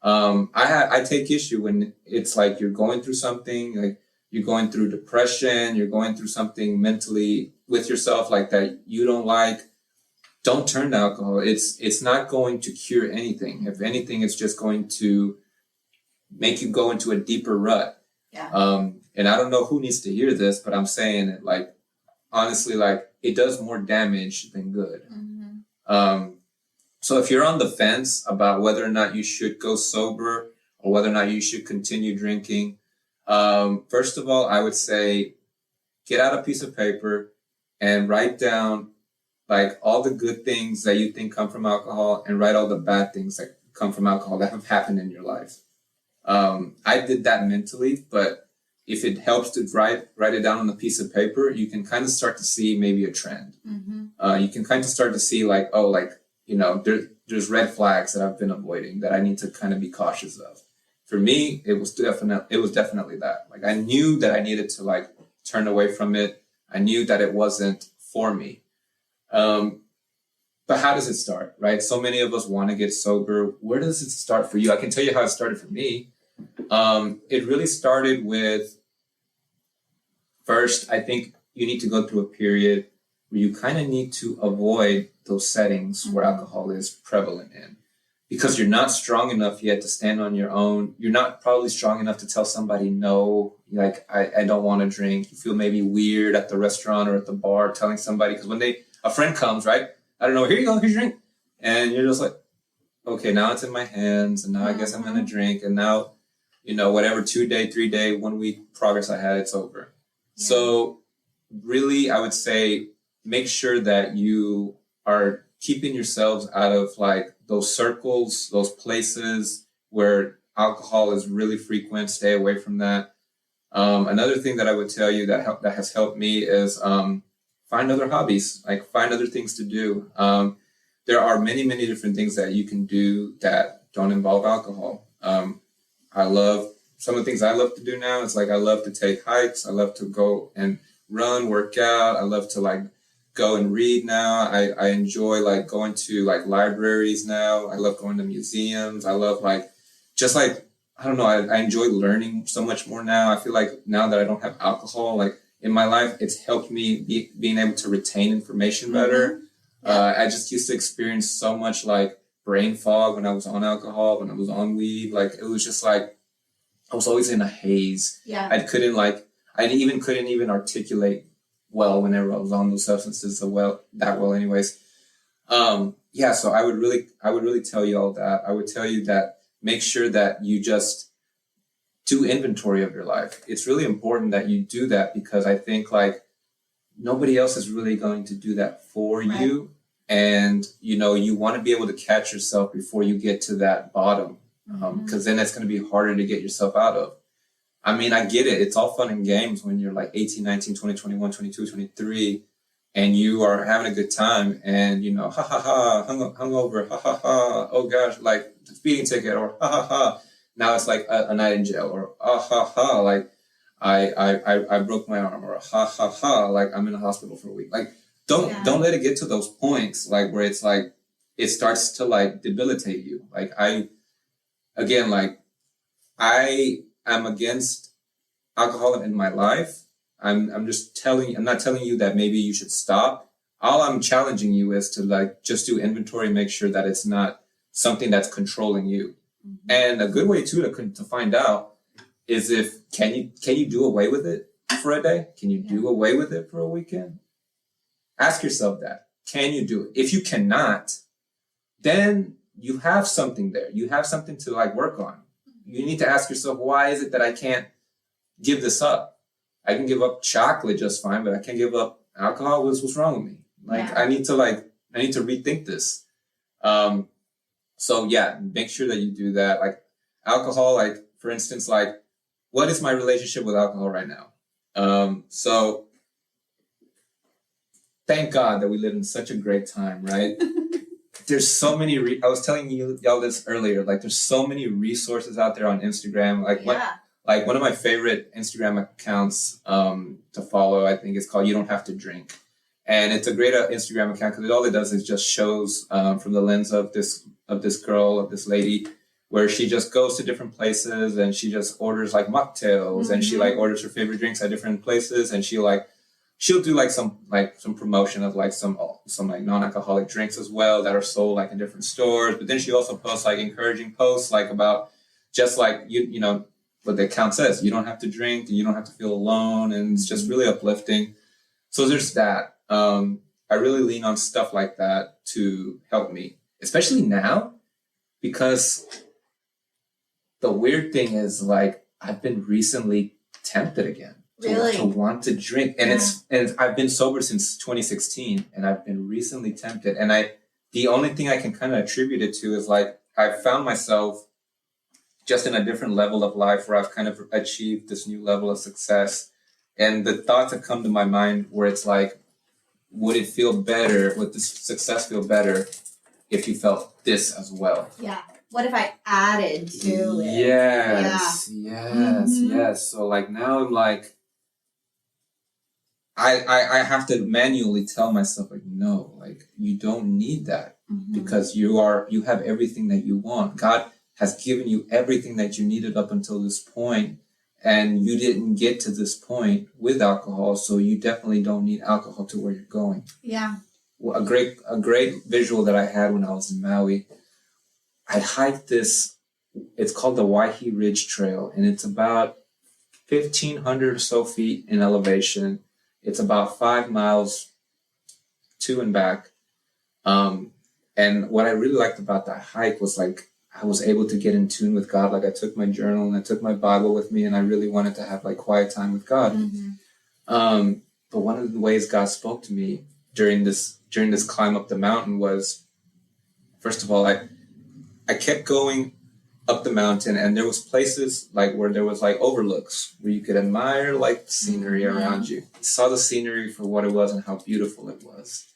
I take issue when it's like you're going through something, like you're going through depression, you're going through something mentally with yourself like that you don't like. Don't turn to alcohol. It's not going to cure anything. If anything, it's just going to make you go into a deeper rut. Yeah. And I don't know who needs to hear this, but I'm saying it, like, honestly, like it does more damage than good. Mm-hmm. So if you're on the fence about whether or not you should go sober or whether or not you should continue drinking, first of all, I would say get out a piece of paper and write down like all the good things that you think come from alcohol and write all the bad things that come from alcohol that have happened in your life. I did that mentally, but if it helps to write it down on a piece of paper, you can kind of start to see maybe a trend. Mm-hmm. You can kind of start to see like, oh, like, you know, there's red flags that I've been avoiding that I need to kind of be cautious of. For me, it was definitely that. Like I knew that I needed to like turn away from it. I knew that it wasn't for me. But how does it start, right? So many of us want to get sober. Where does it start for you? I can tell you how it started for me. It really started with, first, I think you need to go through a period where you kind of need to avoid those settings where alcohol is prevalent in, because you're not strong enough yet to stand on your own. You're not probably strong enough to tell somebody, no, like, I don't want to drink. You feel maybe weird at the restaurant or at the bar telling somebody, because when a friend comes, right? I don't know, here you go, here's your drink. And you're just like, okay, now it's in my hands, and now I guess I'm going to drink. And now, you know, whatever 2-day, 3-day, 1 week progress I had, it's over. Yeah. So really, I would say, make sure that you are keeping yourselves out of like those circles, those places where alcohol is really frequent. Stay away from that. Another thing that I would tell you that has helped me is find other hobbies, like find other things to do. There are many, many different things that you can do that don't involve alcohol. I love some of the things I love to do now. It's like I love to take hikes. I love to go and run, work out. I love to like go and read now. I enjoy like going to like libraries now. I love going to museums. I love like just like, I don't know, I enjoy learning so much more now. I feel like now that I don't have alcohol, like in my life, it's helped me being able to retain information better. Mm-hmm. Yeah. I just used to experience so much like brain fog when I was on alcohol, when I was on weed. Like it was just like, I was always in a haze. Yeah. I couldn't even articulate well whenever I was on those substances that well anyways. Yeah, so I would really tell you all that. I would tell you that make sure that you just do inventory of your life. It's really important that you do that, because I think like nobody else is really going to do that for you. And, you know, you want to be able to catch yourself before you get to that bottom. because then it's going to be harder to get yourself out of. I mean, I get it. It's all fun and games when you're like 18, 19, 20, 21, 22, 23, and you are having a good time and, you know, ha ha ha, hungover, ha ha ha, oh gosh, like the speeding ticket, or ha ha ha. Now it's like a night in jail, or ha ha, like I broke my arm, or ha ha ha, like I'm in the hospital for a week. Like, don't let it get to those points, like where it's like, it starts to like debilitate you. Like I am against alcohol in my life. I'm just telling you, I'm not telling you that maybe you should stop. All I'm challenging you is to like just do inventory and make sure that it's not something that's controlling you. Mm-hmm. And a good way too to find out is can you do away with it for a day? Can you do away with it for a weekend? Ask yourself that. Can you do it? If you cannot, then you have something there. You have something to like work on. You need to ask yourself, why is it that I can't give this up? I can give up chocolate just fine, but I can't give up alcohol. What's wrong with me? Like, I need to rethink this. So yeah, make sure that you do that. Like alcohol, like for instance, like what is my relationship with alcohol right now? So thank God that we live in such a great time, right? There's so many, I was telling y'all this earlier, like there's so many resources out there on Instagram. Like one of my favorite Instagram accounts to follow, I think, is called You Don't Have to Drink. And it's a great Instagram account because all it does is just shows from the lens of this lady, where she just goes to different places and she just orders like mocktails, mm-hmm. and she like orders her favorite drinks at different places, and she'll do like some promotion of like some like non-alcoholic drinks as well that are sold like in different stores. But then she also posts like encouraging posts like about just like you know what the account says, you don't have to drink and you don't have to feel alone, and it's just really uplifting. So there's that. I really lean on stuff like that to help me, especially now, because the weird thing is like I've been recently tempted again to want to drink, and I've been sober since 2016, and I've been recently tempted, and the only thing I can kind of attribute it to is like I've found myself just in a different level of life where I've kind of achieved this new level of success, and the thoughts have come to my mind where it's like, would it feel better? Would this success feel better if you felt this as well? Yeah. What if I added to it? Yes. So like now I'm like, I have to manually tell myself like, no, like you don't need that, mm-hmm. because you have everything that you want. God has given you everything that you needed up until this point, and you didn't get to this point with alcohol, so you definitely don't need alcohol to where you're going. Yeah. A great visual that I had when I was in Maui, I hiked this, it's called the Waihi Ridge Trail, and it's about 1,500 or so feet in elevation. It's about 5 miles to and back. And what I really liked about that hike was like, I was able to get in tune with God. Like I took my journal and I took my Bible with me, and I really wanted to have like quiet time with God. Mm-hmm. But one of the ways God spoke to me during this climb up the mountain was, first of all, I kept going up the mountain, and there was places like where there was like overlooks where you could admire like the scenery mm-hmm. around you. You saw the scenery for what it was and how beautiful it was.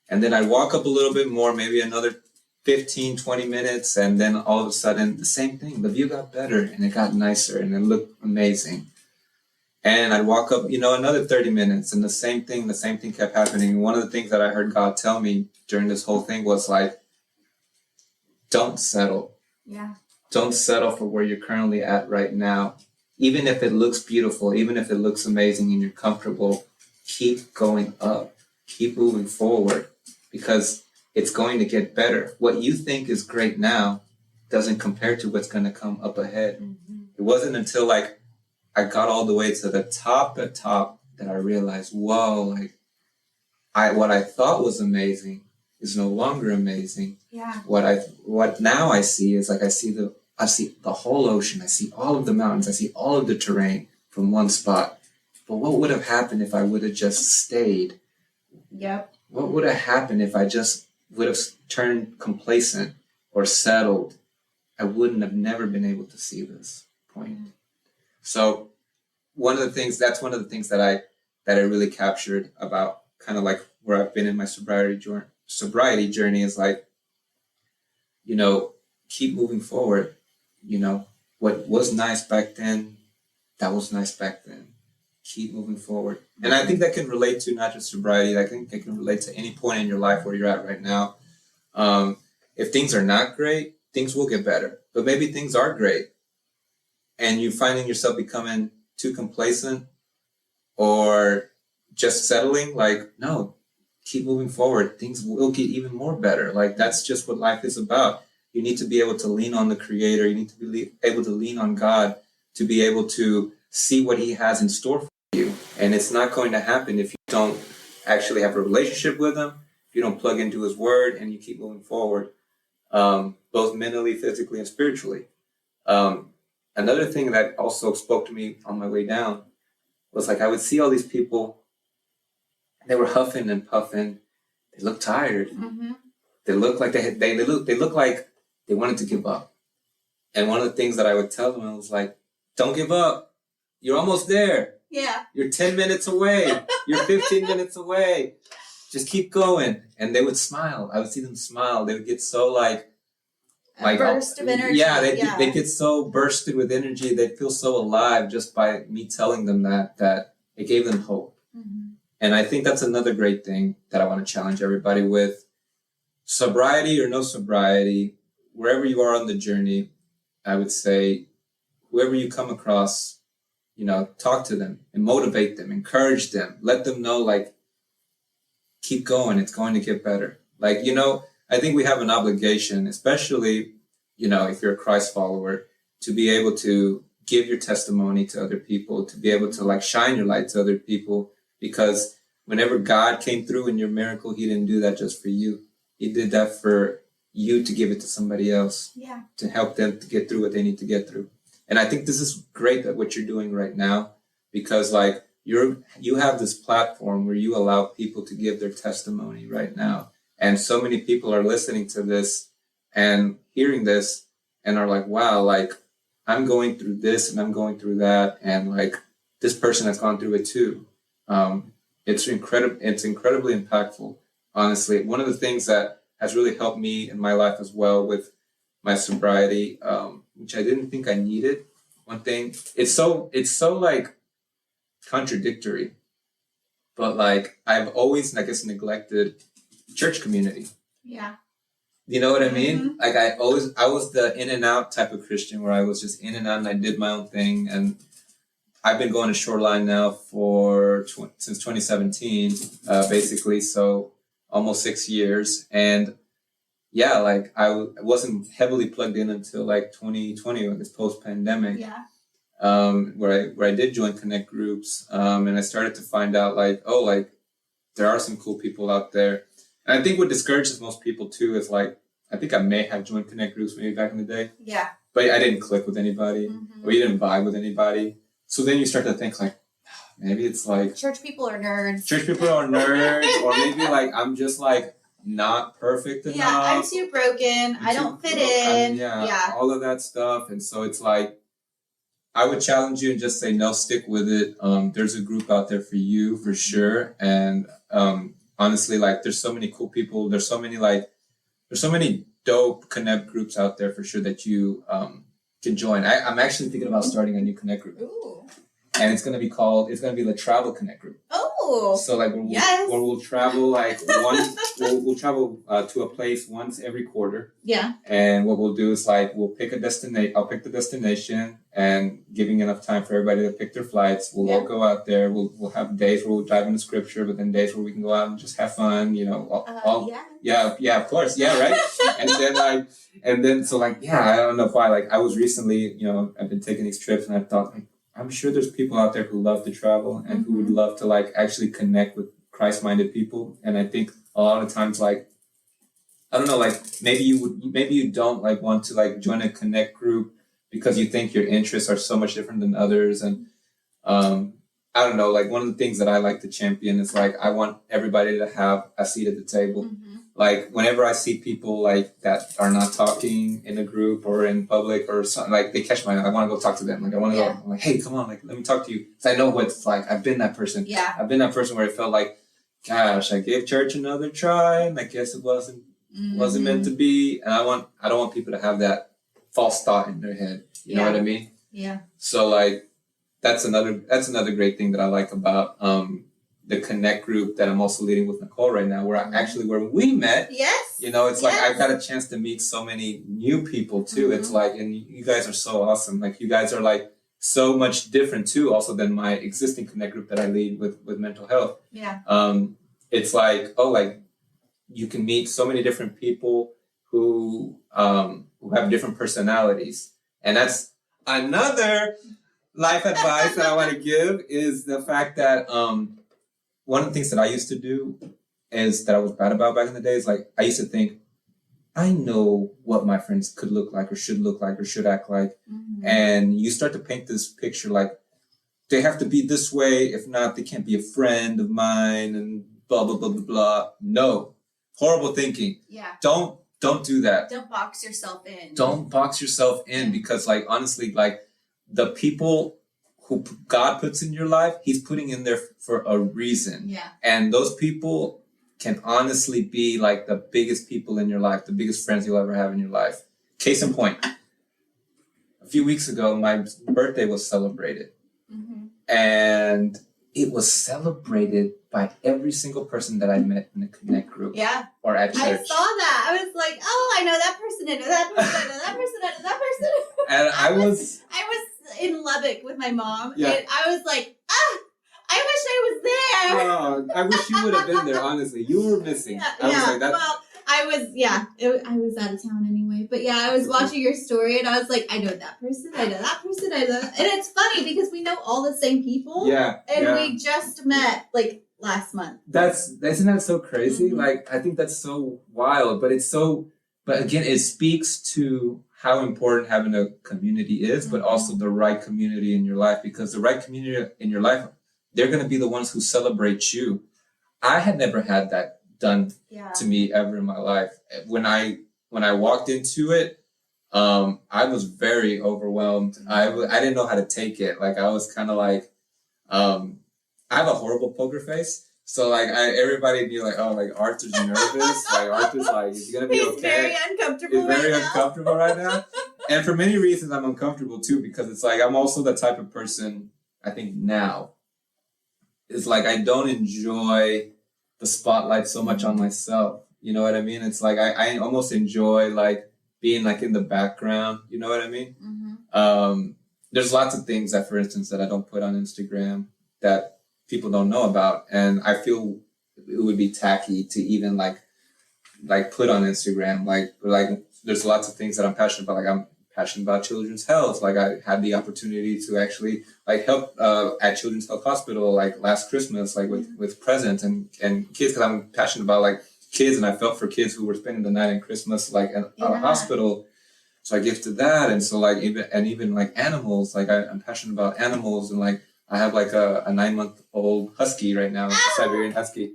And then I'd walk up a little bit more, maybe another 15, 20 minutes, and then all of a sudden the same thing. The view got better and it got nicer and it looked amazing. And I'd walk up, another 30 minutes, and the same thing kept happening. And one of the things that I heard God tell me during this whole thing was like, don't settle. Yeah. Don't settle for where you're currently at right now. Even if it looks beautiful, even if it looks amazing and you're comfortable, keep going up. Keep moving forward, because it's going to get better. What you think is great now doesn't compare to what's going to come up ahead. Mm-hmm. It wasn't until like I got all the way to the top that I realized, whoa, like what I thought was amazing is no longer amazing. Yeah. What now I see is like I see the whole ocean. I see all of the mountains. I see all of the terrain from one spot. But what would have happened if I would have just stayed? Yep. What would have happened if I just would have turned complacent or settled? I wouldn't have never been able to see this point. So that's one of the things that I really captured about kind of like where I've been in my sobriety journey is like, you know, keep moving forward. You know, what was nice back then, that was nice back then. Keep moving forward. And I think that can relate to not just sobriety. I think it can relate to any point in your life where you're at right now. If things are not great, things will get better. But maybe things are great, and you're finding yourself becoming too complacent or just settling. Like, no, keep moving forward. Things will get even more better. Like, that's just what life is about. You need to be able to lean on the Creator. You need to be able to lean on God to be able to see what He has in store for you. And it's not going to happen if you don't actually have a relationship with Him, if you don't plug into His Word, and you keep moving forward, both mentally, physically, and spiritually. Another thing that also spoke to me on my way down was like I would see all these people, they were huffing and puffing. They looked tired. Mm-hmm. They looked like they looked like they wanted to give up. And one of the things that I would tell them was like, don't give up. You're almost there. Yeah. You're 10 minutes away. You're 15 minutes away. Just keep going. And they would smile. I would see them smile. They would get so like a burst of energy. Yeah, they get so bursted with energy. They feel so alive just by me telling them that it gave them hope. Mm-hmm. And I think that's another great thing that I want to challenge everybody with. Sobriety or no sobriety, wherever you are on the journey, I would say, whoever you come across, you know, talk to them and motivate them, encourage them, let them know, like, keep going. It's going to get better. Like, you know, I think we have an obligation, especially, you know, if you're a Christ follower, to be able to give your testimony to other people, to be able to like shine your light to other people, because whenever God came through in your miracle, He didn't do that just for you. He did that for you to give it to somebody else, to help them to get through what they need to get through. And I think this is great that what you're doing right now, because like you have this platform where you allow people to give their testimony right now. And so many people are listening to this and hearing this and are like, wow, like I'm going through this and I'm going through that. And like this person has gone through it too. It's incredibly impactful. Honestly, one of the things that has really helped me in my life as well with my sobriety, which I didn't think I needed. One thing, it's so like contradictory, but like I've always, I guess, neglected church community. Yeah. You know what I mean? Mm-hmm. Like I was the in and out type of Christian where I was just in and out and I did my own thing. And I've been going to Shoreline now since 2017, basically. So almost 6 years. And yeah, like I wasn't heavily plugged in until like 2020, like this post-pandemic. Yeah. Where I did join Connect groups, and I started to find out like, oh, like there are some cool people out there. And I think what discourages most people too is like, I think I may have joined Connect groups maybe back in the day. Yeah. But I didn't click with anybody, or you didn't vibe with anybody. So then you start to think like, maybe it's like church people are nerds. Or maybe like I'm just like not perfect enough. Yeah, I'm too broken. I don't fit in. Yeah, all of that stuff. And so it's like, I would challenge you and just say, no, stick with it. There's a group out there for you for sure. And honestly, like there's so many cool people. There's so many dope Connect groups out there for sure that you can join. I'm actually thinking about starting a new Connect group. Ooh. And it's going to be the Travel Connect group. Oh. So like where we'll travel like we'll travel to a place once every quarter. Yeah. And what we'll do is like I'll pick the destination, and giving enough time for everybody to pick their flights. We'll all go out there. We'll have days where we'll dive into scripture, but then days where we can go out and just have fun, you know. Of course. Yeah, right. and then so like, I don't know why, like I was recently, you know, I've been taking these trips and I thought like, I'm sure there's people out there who love to travel and who would love to like actually connect with Christ-minded people. And I think a lot of times, like, I don't know, like maybe you don't like want to like join a Connect group because you think your interests are so much different than others. And I don't know, like one of the things that I like to champion is like, I want everybody to have a seat at the table. like whenever I see people like that are not talking in a group or in public or something, like they catch my eye. I want to go talk to them. Like I want to go. I'm like, hey, come on, like let me talk to you. Because I know what it's like. I've been that person. Yeah. I've been that person where it felt like, gosh, I gave church another try, and I guess it wasn't meant to be. And I don't want people to have that false thought in their head. You know what I mean? Yeah. So like that's another great thing that I like about the Connect group that I'm also leading with Nicole right now, where we met. Yes. You know, it's like I've got a chance to meet so many new people too. It's like, and you guys are so awesome. Like you guys are like so much different too, also than my existing Connect group that I lead with mental health. Yeah. It's like, like you can meet so many different people who have different personalities, and that's another life advice that I want to give is the fact that one of the things that I used to do is that I was bad about back in the days. Like I used to think, I know what my friends could look like or should act like. And you start to paint this picture like they have to be this way. If not, they can't be a friend of mine and blah, blah, blah, blah, blah. No. Horrible thinking. Yeah. Don't do that. Don't box yourself in. Don't box yourself in because like honestly, like the people who God puts in your life, he's putting in there for a reason. Yeah. And those people can honestly be like the biggest people in your life, the biggest friends you'll ever have in your life. Case in point, a few weeks ago, my birthday was celebrated. And it was celebrated by every single person that I met in the Connect group. Yeah. Or at church. I saw that. I was like, oh, I know that person, I know that person, I know that person, I know that person. And I was in Lubbock with my mom, and I was like, I wish I was there. Oh, I wish you would have been there, honestly. You were missing. I was like that. Well, I was out of town anyway. But yeah, I was watching your story and I was like, I know that person, I know that person, I know that. And it's funny because we know all the same people. Yeah. And we just met like last month. Isn't that so crazy? Like, I think that's so wild, but but again, it speaks to how important having a community is, but also the right community in your life, because the right community in your life, they're going to be the ones who celebrate you. I had never had that done to me ever in my life. When I walked into it, I was very overwhelmed. I didn't know how to take it. Like I was kind of like, I have a horrible poker face. So like everybody knew like, oh, like Arthur's nervous. Like Arthur's like, is he gonna be okay? He's very uncomfortable. He's very uncomfortable right now. And for many reasons, I'm uncomfortable too, because it's like I'm also the type of person I think now. It's like I don't enjoy the spotlight so much on myself. You know what I mean? It's like I almost enjoy like being like in the background. You know what I mean? There's lots of things that, for instance, that I don't put on Instagram that people don't know about, and I feel it would be tacky to even like put on Instagram. Like there's lots of things that I'm passionate about. Like I'm passionate about children's health. Like I had the opportunity to actually like help at Children's Health Hospital like last Christmas, like with presents and kids, because I'm passionate about like kids, and I felt for kids who were spending the night in Christmas like at a hospital. So I gifted that, and so like even like animals. Like I'm passionate about animals, and like I have like a 9-month-old husky right now, a Siberian husky,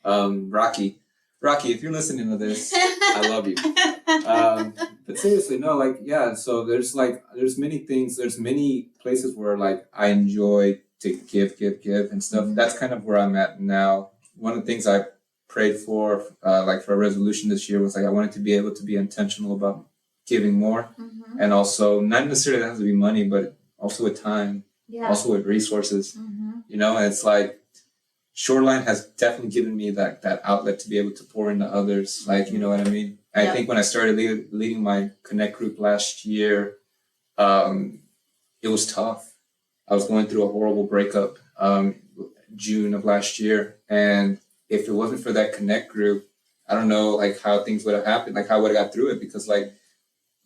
Rocky. Rocky, if you're listening to this, I love you. But seriously, no, like, yeah, so there's many things, there's many places where like I enjoy to give and stuff. That's kind of where I'm at now. One of the things I prayed for, like for a resolution this year was like I wanted to be able to be intentional about giving more. And also, not necessarily that has to be money, but also with time, also with resources, you know, and it's like, Shoreline has definitely given me that outlet to be able to pour into others. Like, you know what I mean? I think when I started leading my Connect group last year, it was tough. I was going through a horrible breakup, June of last year. And if it wasn't for that Connect group, I don't know like how things would have happened, like how I would have got through it, because like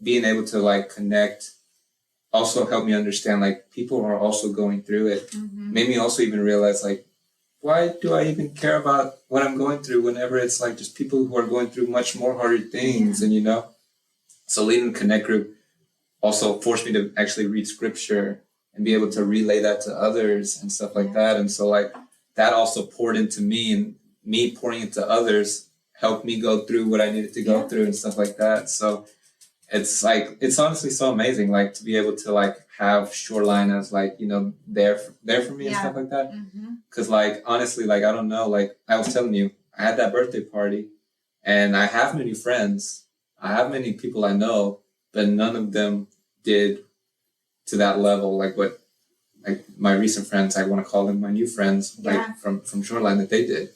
being able to like connect also helped me understand like people are also going through it. Made me also even realize like, why do I even care about what I'm going through whenever it's like just people who are going through much more harder things, and you know? So leading the Connect group also forced me to actually read scripture and be able to relay that to others and stuff like that. And so like that also poured into me, and me pouring into others helped me go through what I needed to go through and stuff like that. So it's like, it's honestly so amazing, like to be able to like have Shoreline as like, you know, there for me and stuff like that. Cause like, honestly, like, I don't know, like I was telling you, I had that birthday party and I have many friends. I have many people I know, but none of them did to that level. Like what, like my recent friends, I want to call them my new friends, like from Shoreline, that they did.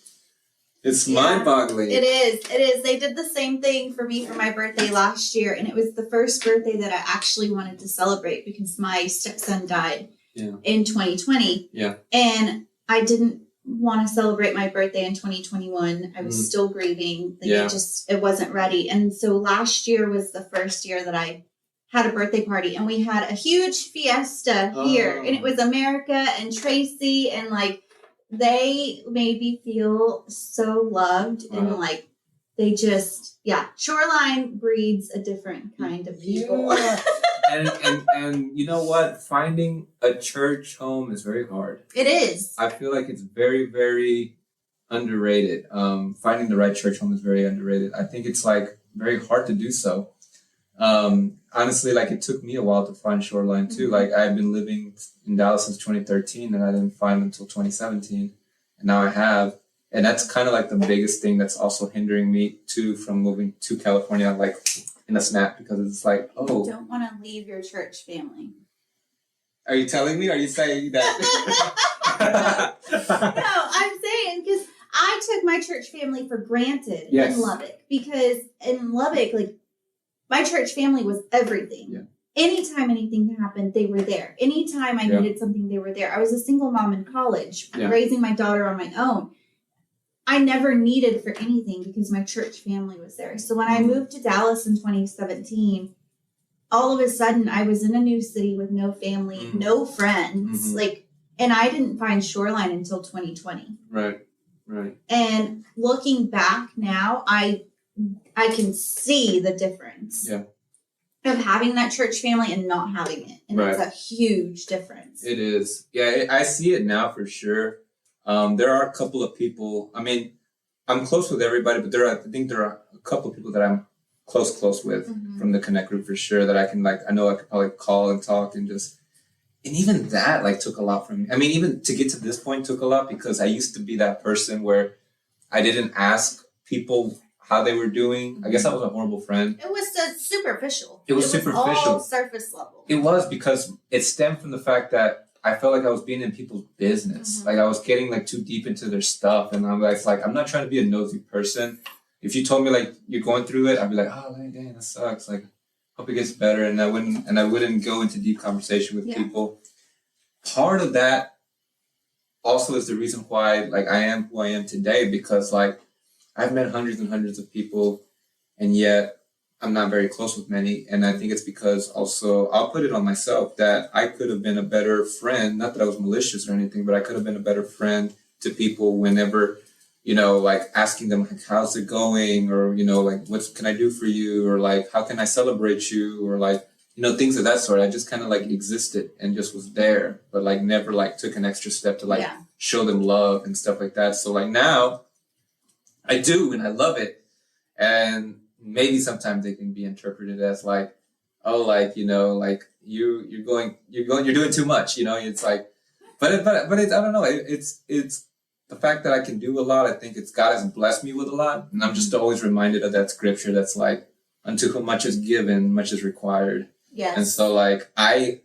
It's mind-boggling. It is. They did the same thing for me for my birthday last year, and it was the first birthday that I actually wanted to celebrate because my stepson died in 2020. Yeah. And I didn't want to celebrate my birthday in 2021. I was still grieving. Like it wasn't ready. And so last year was the first year that I had a birthday party, and we had a huge fiesta here, and it was America and Tracy, and like they made me feel so loved and like they just Shoreline breeds a different kind of people. and you know what, finding a church home is very hard. It is. I feel like it's very, very underrated. Finding the right church home is very underrated. I think it's like very hard to do so. Honestly, like it took me a while to find Shoreline too. Like I've been living in Dallas since 2013 and I didn't find them until 2017. And now I have. And that's kind of like the biggest thing that's also hindering me too from moving to California, like in a snap, because it's like, you don't want to leave your church family. Are you telling me? Are you saying that? No, I'm saying because I took my church family for granted in Lubbock, because in Lubbock, like, my church family was everything. Yeah. Anytime anything happened, they were there. Anytime I needed something, they were there. I was a single mom in college, raising my daughter on my own. I never needed for anything because my church family was there. So when I moved to Dallas in 2017, all of a sudden I was in a new city with no family, no friends, and I didn't find Shoreline until 2020. Right. And looking back now, I can see the difference of having that church family and not having it. And it's a huge difference. It is. Yeah, I see it now for sure. There are a couple of people, I mean, I'm close with everybody, but I think there are a couple of people that I'm close with from the Connect group for sure, that I can I know I could probably call and talk and even that took a lot from me. I mean, even to get to this point took a lot, because I used to be that person where I didn't ask people how they were doing. I guess I was a horrible friend. It was superficial. It was superficial. All surface level. It was, because it stemmed from the fact that I felt like I was being in people's business. Like I was getting too deep into their stuff, and I'm like, I'm not trying to be a nosy person. If you told me you're going through it, I'd be like, oh dang, that sucks. Like, hope it gets better, and I wouldn't go into deep conversation with people. Part of that also is the reason why I am who I am today, because I've met hundreds and hundreds of people, and yet I'm not very close with many. And I think it's because also, I'll put it on myself, that I could have been a better friend. Not that I was malicious or anything, but I could have been a better friend to people whenever, asking them, how's it going? Or, what can I do for you? Or how can I celebrate you? Or things of that sort. I just kind of existed and just was there, but never took an extra step to show them love and stuff like that. So now I do, and I love it. And maybe sometimes they can be interpreted as you're doing too much, it's but it's, I don't know. It's the fact that I can do a lot. I think God has blessed me with a lot. And I'm just always reminded of that scripture that's unto whom much is given, much is required. Yes. And so I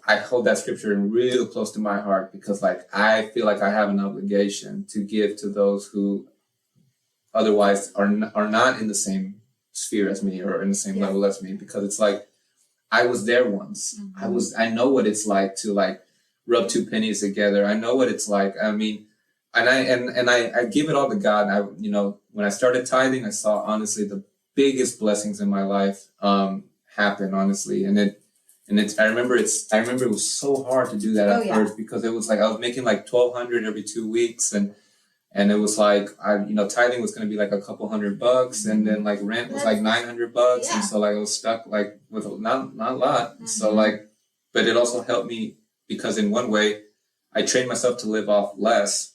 hold that scripture real close to my heart, because I feel like I have an obligation to give to those who otherwise are not in the same sphere as me or in the same level as me, because it's I was there once. I know what it's like to rub two pennies together. I know what it's like. I mean, and I give it all to God. When I started tithing, I saw honestly the biggest blessings in my life happen, honestly. And I remember it was so hard to do that at first, because it was I was making $1,200 every 2 weeks, and it was tithing was going to be a couple $100, and then rent was $900, and so I was stuck with not a lot. So but it also helped me, because in one way I trained myself to live off less.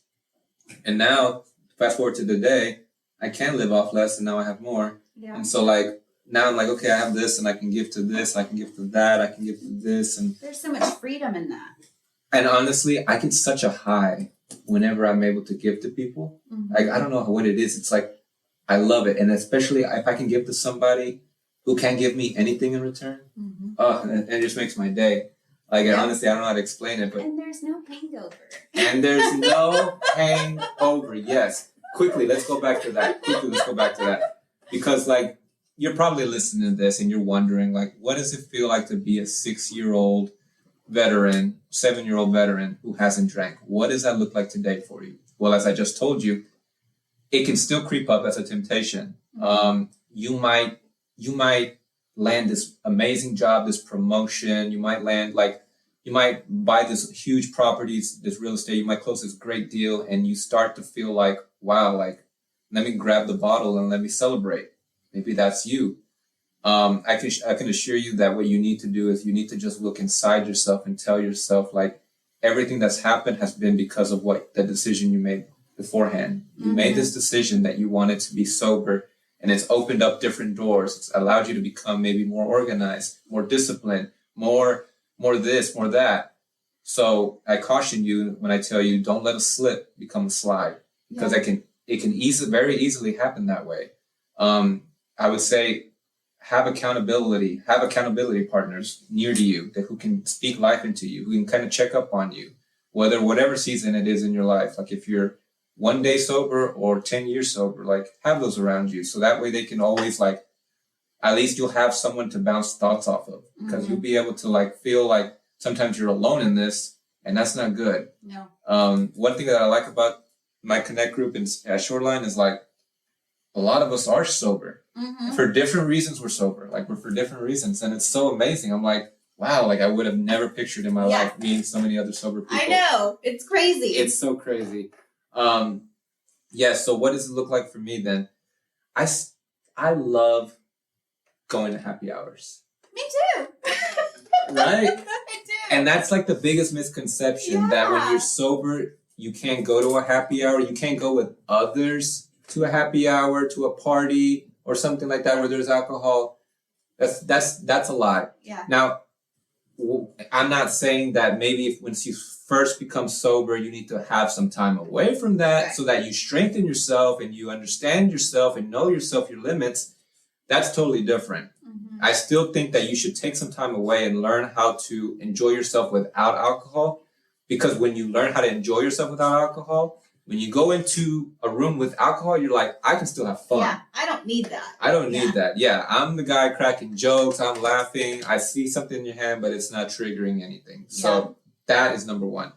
And now fast forward to today, I can live off less and now I have more. Yeah. And so like, now I'm like, okay, I have this and I can give to this, I can give to that, I can give to this. And there's so much freedom in that. And honestly, I get such a high whenever I'm able to give to people. Mm-hmm. Like, I don't know what it is. It's like, I love it. And especially if I can give to somebody who can't give me anything in return, it just makes my day. Like, honestly, I don't know how to explain it. But and there's no hangover. And there's no hangover. Yes. Quickly, let's go back to that. Because, like, you're probably listening to this and you're wondering, like, what does it feel like to be a 6-year-old veteran, 7-year-old veteran who hasn't drank? What does that look like today for you? Well, as I just told you, it can still creep up as a temptation. Mm-hmm. You might land this amazing job, this promotion. You might buy this huge properties, this real estate. You might close this great deal, and you start to feel like, wow, like, let me grab the bottle and let me celebrate. Maybe that's you. I can assure you that what you need to do is you need to just look inside yourself and tell yourself, like, everything that's happened has been because of what the decision you made beforehand. You made this decision that you wanted to be sober, and it's opened up different doors. It's allowed you to become maybe more organized, more disciplined, more this, more that. So I caution you when I tell you, don't let a slip become a slide, because it can very easily happen that way. I would say have accountability partners near to you who can speak life into you, who can kind of check up on you, whatever season it is in your life. Like, if you're 1 day sober or 10 years sober, like, have those around you. So that way they can always, like, at least you'll have someone to bounce thoughts off of, because you'll be able to, like, feel like sometimes you're alone in this, and that's not good. No. One thing that I like about my Connect group at Shoreline is, like, a lot of us are sober. For different reasons we're sober. Like, we're for different reasons. And it's so amazing. I'm like, wow, like, I would have never pictured in my life meeting so many other sober people. I know. It's crazy. It's so crazy. So what does it look like for me then? I love going to happy hours. Me too. Right? I do. And that's, like, the biggest misconception, that when you're sober, you can't go to a happy hour. You can't go with others to a happy hour, to a party, or something like that where there's alcohol. That's a lie. Yeah. Now, I'm not saying that maybe once you first become sober, you need to have some time away from that, so that you strengthen yourself and you understand yourself and know yourself, your limits. That's totally different. I still think that you should take some time away and learn how to enjoy yourself without alcohol, because when you learn how to enjoy yourself without alcohol, when you go into a room with alcohol, you're like, I can still have fun. Yeah, I don't need that. I don't need that. Yeah, I'm the guy cracking jokes. I'm laughing. I see something in your hand, but it's not triggering anything. So that is number one.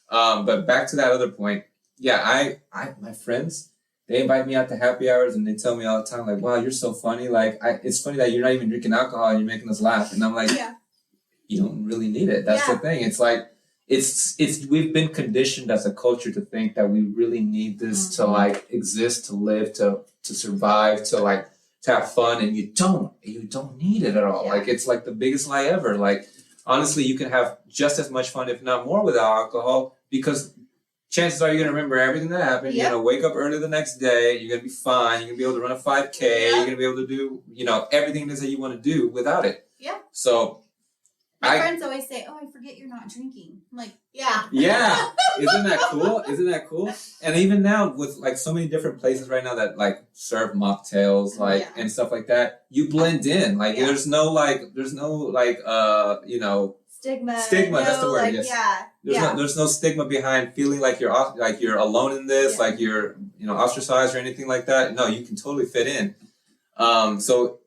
But back to that other point. Yeah, I my friends, they invite me out to happy hours and they tell me all the time, like, wow, you're so funny. Like, it's funny that you're not even drinking alcohol and you're making us laugh. And I'm like, you don't really need it. That's the thing. It's like, we've been conditioned as a culture to think that we really need this to, like, exist, to live, to survive, to have fun, and you don't need it at all. Like, it's like the biggest lie ever. Like, honestly, you can have just as much fun, if not more, without alcohol, because chances are you're going to remember everything that happened. You're going to wake up early the next day. You're going to be fine. You're going to be able to run a 5K. You're going to be able to do, everything it is that you want to do without it. Yeah. So my friends always say, "Oh, I forget you're not drinking." I'm like, yeah. Yeah. Isn't that cool? And even now with, like, so many different places right now that, like, serve mocktails, like, and stuff like that, you blend in. Like, there's no stigma. That's the word. Yes. There's no stigma behind feeling like you're alone in this, like you're, ostracized or anything like that. No, you can totally fit in. So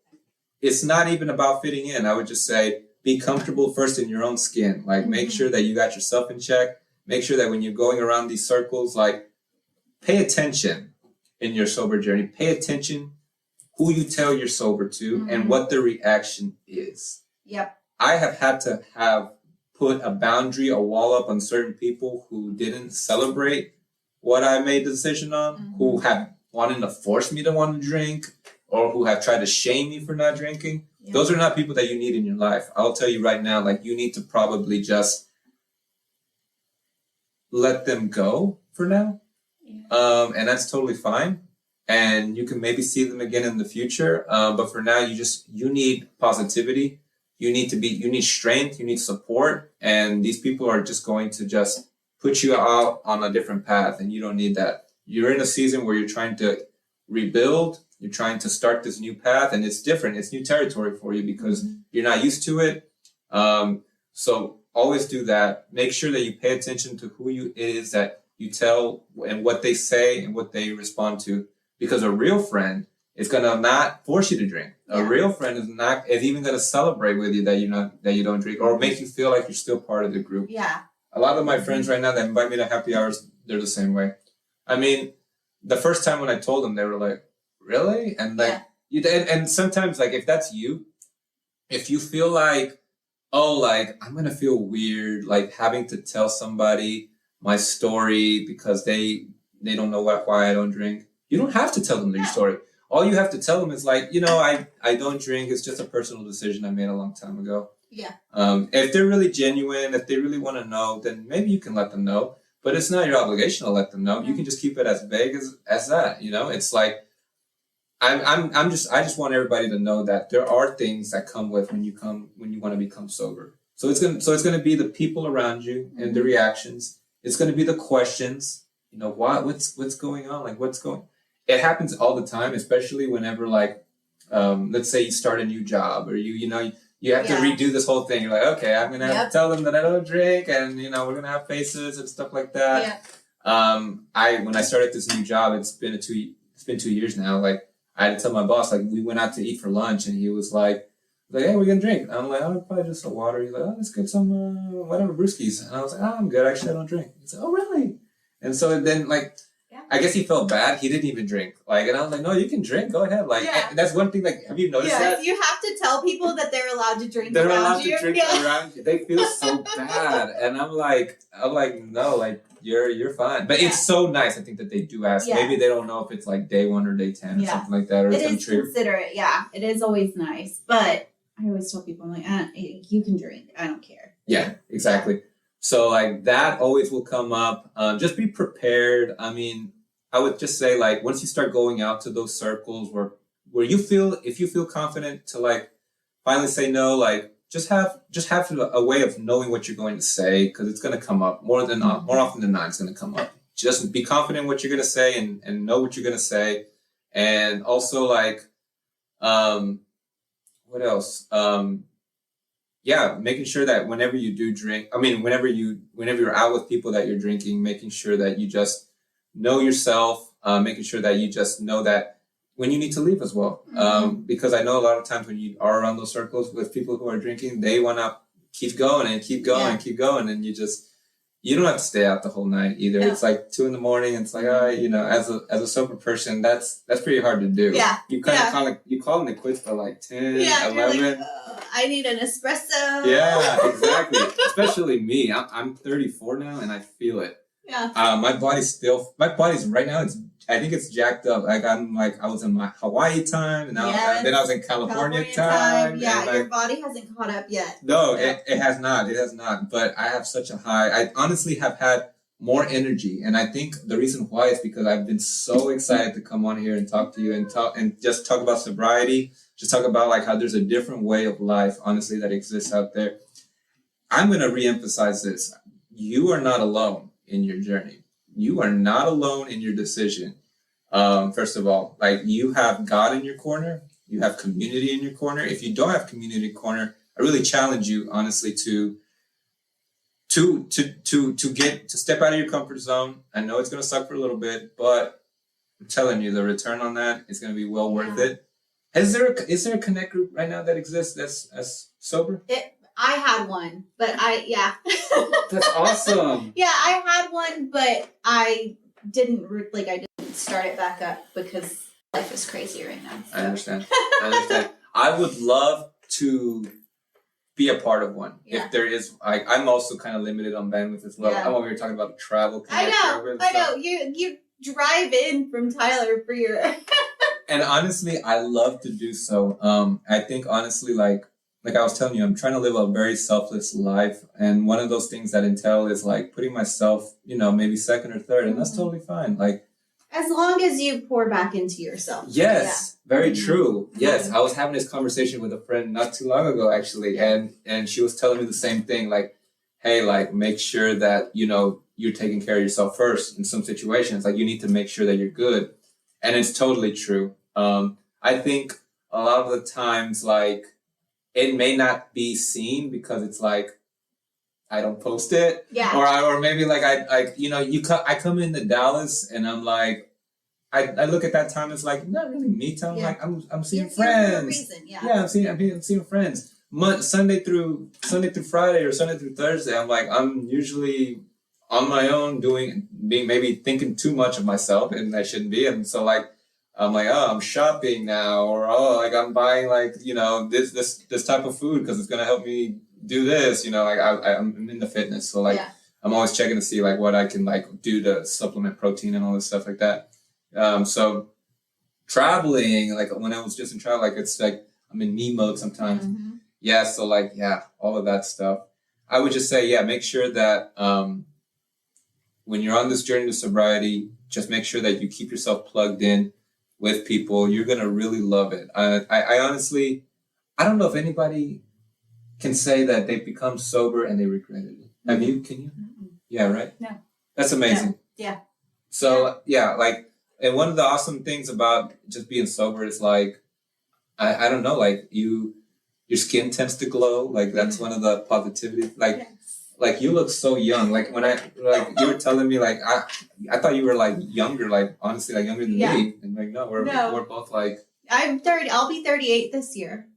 it's not even about fitting in. I would just say, be comfortable first in your own skin. Like, make sure that you got yourself in check. Make sure that when you're going around these circles, like, pay attention in your sober journey. Pay attention who you tell you're sober to and what the reaction is. Yep. I have had to put a boundary, a wall up on certain people who didn't celebrate what I made the decision on, who have wanted to force me to want to drink, or who have tried to shame me for not drinking. Yeah. Those are not people that you need in your life. I'll tell you right now, like, you need to probably just let them go for now. Yeah. And that's totally fine. and you can maybe see them again in the future. But for now, you need positivity. You need strength. You need support. And these people are just going to just put you out on a different path, and you don't need that. You're in a season where you're trying to rebuild. You're trying to start this new path, and it's different. It's new territory for you because you're not used to it. So always do that. Make sure that you pay attention to who it is that you tell and what they say and what they respond to. Because a real friend is gonna not force you to drink. A real friend is even gonna celebrate with you that you don't drink, or make you feel like you're still part of the group. Yeah. A lot of my friends right now that invite me to happy hours, they're the same way. I mean, the first time when I told them, they were like, "Really?" And like and sometimes like if that's you, if you feel like, oh, like I'm gonna feel weird, like having to tell somebody my story because they don't know why I don't drink. You don't have to tell them your story. All you have to tell them is like, I don't drink. It's just a personal decision I made a long time ago. Yeah. If they're really genuine, if they really want to know, then maybe you can let them know. But it's not your obligation to let them know. You can just keep it as vague as that. It's like I just want everybody to know that there are things that come with when you want to become sober. So it's gonna be the people around you and the reactions. It's gonna be the questions. What's going on? Like what's going? It happens all the time, especially whenever like, let's say you start a new job or you have to redo this whole thing. You're like, okay, I'm gonna have to tell them that I don't drink, and we're gonna have faces and stuff like that. Yeah. When I started this new job, it's been 2 years now. Like I had to tell my boss, like we went out to eat for lunch, and he was like, hey, we're gonna drink. And I'm like, oh, probably just some water. He's like, oh, let's get some whatever brewskis. And I was like, oh, I'm good. Actually, I don't drink. He's like, oh, really? And so then like. I guess he felt bad. He didn't even drink. Like, and I was like, no, you can drink. Go ahead. Like, that's one thing. Like, have you noticed that? You have to tell people that they're allowed to drink they're around allowed you. to drink around you. They feel so bad. And I'm like, no, like, you're fine. But it's so nice, I think, that they do ask. Yeah. Maybe they don't know if it's like day 1 or day 10 or something like that. Or it is considerate. Yeah, it is always nice. But I always tell people, I'm like, you can drink. I don't care. Yeah, exactly. So, like, that always will come up. Just be prepared. I mean, I would just say, like, once you start going out to those circles where if you feel confident to like finally say no, like just have a way of knowing what you're going to say, because it's going to come up more often than not. It's going to come up. Just be confident in what you're going to say and know what you're going to say, and also like, what else? Making sure that whenever you do drink, whenever you're out with people that you're drinking, making sure that you just know yourself, making sure that you just know that when you need to leave as well. Because I know a lot of times when you are around those circles with people who are drinking, they want to keep going and keep going and keep going. And you don't have to stay out the whole night either. Yeah. It's like 2 a.m. It's like, as a sober person, that's pretty hard to do. Yeah. You you call it quits by like 10, 11. Like, I need an espresso. Yeah, exactly. Especially me. I'm 34 now and I feel it. Yeah. My body's right now, I think it's jacked up. Like I was in my Hawaii time, and then I was in California time. Yeah, your body hasn't caught up yet. No, it has not. It has not. But I have such a high. I honestly have had more energy, and I think the reason why is because I've been so excited to come on here and talk to you and just talk about sobriety. Just talk about like how there's a different way of life, honestly, that exists out there. I'm going to reemphasize this. You are not alone in your journey. You are not alone in your decision. First of all, like you have God in your corner, you have community in your corner. If you don't have community corner, I really challenge you, honestly, to step out of your comfort zone. I know it's going to suck for a little bit, but I'm telling you, the return on that is going to be well worth it. Is there a connect group right now that exists that's sober? I had one, but That's awesome. Yeah, I had one, but I didn't start it back up because life is crazy right now. So. I understand. I would love to be a part of one. Yeah. If there is, I'm also kind of limited on bandwidth as well. Yeah. I'm over here talking about travel. I know. You drive in from Tyler for your... And honestly, I love to do so. I think honestly, like I was telling you, I'm trying to live a very selfless life. And one of those things that entail is like putting myself, maybe second or third. And that's totally fine. Like, As long as you pour back into yourself. Yes, very true. Yes, I was having this conversation with a friend not too long ago, actually, and she was telling me the same thing, like, hey, like, make sure that, you know, you're taking care of yourself first in some situations. Like, you need to make sure that you're good. And it's totally true. I think a lot of the times, like, it may not be seen because it's like, I don't post it. Yeah. Or maybe like I come into Dallas and I'm like, I look at that time, it's like not really me time. Like I'm seeing friends. For a reason, I'm seeing friends. Sunday through Friday or Sunday through Thursday, I'm like, I'm usually on my own maybe thinking too much of myself, and I shouldn't be. And so like I'm like, oh, I'm shopping now, or oh, like I'm buying like, you know, this type of food because it's gonna help me do this. You know, like I'm into fitness, so like I'm always checking to see like what I can like do to supplement protein and all this stuff like that. So traveling, like when I was just in travel, like it's like I'm in me mode sometimes. Mm-hmm. Yeah, so like all of that stuff. I would just say make sure that when you're on this journey to sobriety, just make sure that you keep yourself plugged in with people. You're gonna really love it. I honestly, I don't know if anybody can say that they've become sober and they regretted it. Mm-hmm. Have you? Can you? Mm-hmm. Yeah, right? No. That's amazing. No. Yeah. So like, and one of the awesome things about just being sober is like, I don't know, like your skin tends to glow. Like that's one of the positivity. Like, like you look so young. Like when you were telling me, like I thought you were like younger. Like honestly, like younger than me. And like no, we're both like. I'm 30. I'll be 38 this year.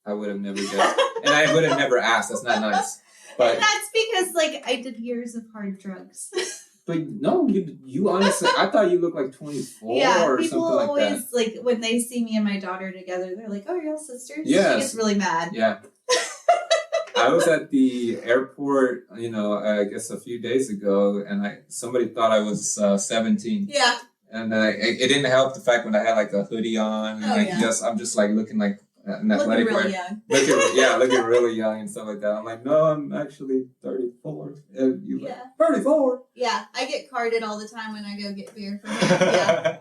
I would have never guessed, and I would have never asked. That's not nice. But and that's because like I did years of hard drugs. But no, you honestly, I thought you looked like 24 or something like that. People always, like, when they see me and my daughter together, they're like, oh, you're all sisters? Yes. She gets really mad. Yeah. I was at the airport, you know, I guess a few days ago, and somebody thought I was 17. Yeah. And it didn't help the fact when I had, like, a hoodie on, and I'm just, like, looking like an athletic looking really young. Looking really young and stuff like that. I'm like, no, I'm actually 34. And you like, 34? Yeah, I get carded all the time when I go get beer from him.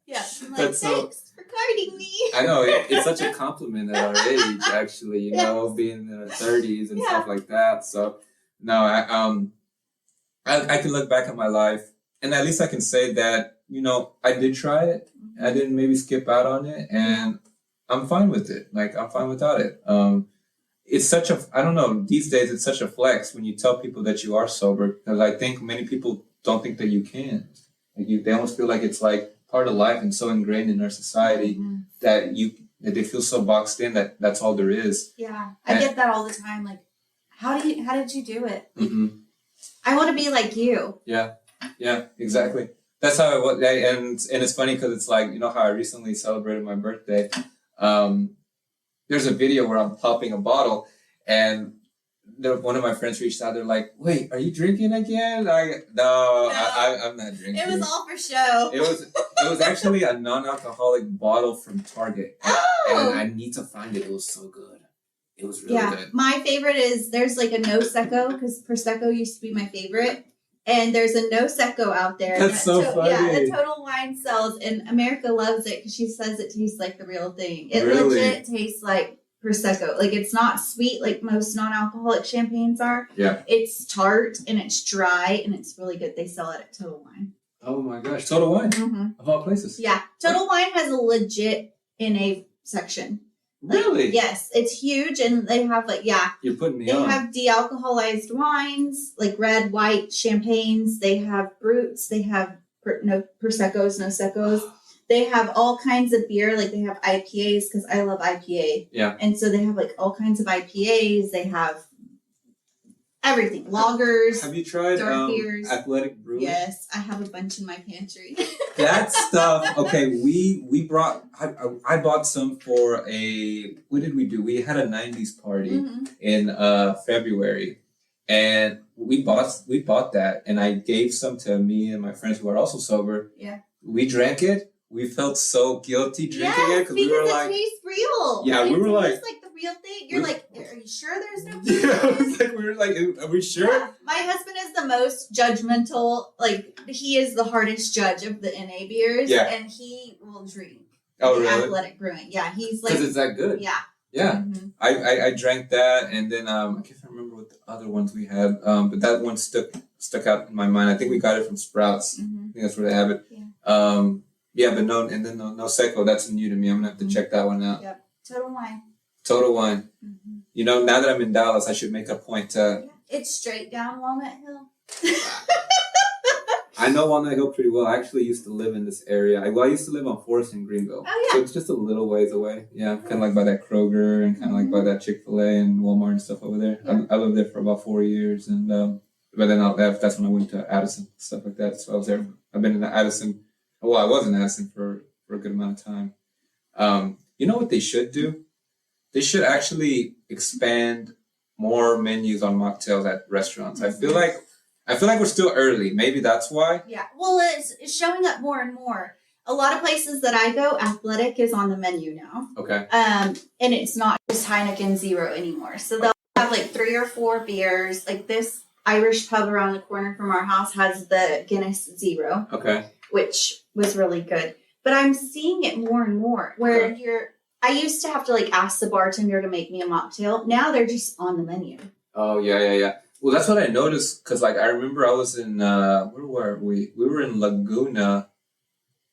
Yeah. I'm like, thanks for carding me. I know, it's such a compliment at our age, actually, you know, being in our 30s and stuff like that. So, no, I can look back at my life, and at least I can say that, you know, I did try it. I didn't maybe skip out on it, and I'm fine with it. Like, I'm fine without it. It's such I don't know, these days it's such a flex when you tell people that you are sober, because I think many people don't think that you can. Like, they almost feel like it's like part of life and so ingrained in our society that they feel so boxed in that that's all there is. Yeah, I get that all the time. Like, how did you do it? Mm-hmm. I want to be like you. Yeah, exactly. That's how it was. And it's funny because it's like, you know how I recently celebrated my birthday. There's a video where I'm popping a bottle, and one of my friends reached out. They're like, "Wait, are you drinking again?" No, I'm not drinking. It was all for show. It was actually a non-alcoholic bottle from Target, and I need to find it. It was so good. It was really good. My favorite is there's like a no secco, because Prosecco used to be my favorite. And there's a no secco out there. That's so funny. Yeah, the Total Wine sells, and America loves it because she says it tastes like the real thing. It legit tastes like Prosecco. Like, it's not sweet like most non-alcoholic champagnes are. Yeah. It's tart and it's dry and it's really good. They sell it at Total Wine. Oh my gosh, Total Wine of all places. Yeah, Total Wine has a legit NA section. Really? Yes, it's huge, and they have You're putting me on. They have de-alcoholized wines, like red, white, champagnes. They have brutes. They have no Proseccos, no Seccos. They have all kinds of beer. Like, they have IPAs, because I love IPA. Yeah. And so they have like all kinds of IPAs. They have everything. Lagers. Have you tried beers. Athletic Brewing? Yes, I have a bunch in my pantry. That stuff. Okay, we brought. I bought some for what did we do? We had a 90s party in February, and we bought that, and I gave some to me and my friends who are also sober. Yeah. We drank it. We felt so guilty drinking it because we were like, it tastes real. Yeah, we were like, it's like the real thing. You're like, are you sure there's no? Yeah, we were like, are we sure? Yeah. My husband is the most judgmental. Like, he is the hardest judge of the NA beers. Yeah. And he will drink. Oh, really? Athletic Brewing. Yeah, he's like... Because it's that good. Yeah. Yeah. Mm-hmm. I drank that, and then I can't remember what the other ones we had, but that one stuck out in my mind. I think we got it from Sprouts. Mm-hmm. I think that's where they have it. Yeah. But no, and then no Seco, that's new to me. I'm going to have to check that one out. Yep. Total Wine. Total Wine. Mm-hmm. You know, now that I'm in Dallas, I should make a point to... Yeah. It's straight down Walnut Hill. I know Walnut Hill pretty well. I actually used to live in this area. I used to live on 4th in Greenville. Oh, yeah. So it's just a little ways away. Yeah, kind of like by that Kroger and kind of like by that Chick-fil-A and Walmart and stuff over there. Yeah. I lived there for about 4 years. And but then I left. That's when I went to Addison, stuff like that. So I was there. I've been in Addison. Well, I was in Addison for a good amount of time. You know what they should do? They should actually expand more menus on mocktails at restaurants. Mm-hmm. I feel like we're still early. Maybe that's why. Yeah. Well, it's showing up more and more. A lot of places that I go, Athletic is on the menu now. Okay. And it's not just Heineken Zero anymore. So they'll have like 3 or 4 beers. Like this Irish pub around the corner from our house has the Guinness Zero. Okay. Which was really good. But I'm seeing it more and more where I used to have to like ask the bartender to make me a mocktail. Now they're just on the menu. Oh, yeah. Well, that's what I noticed, because, like, I remember I was in, where were we? We were in Laguna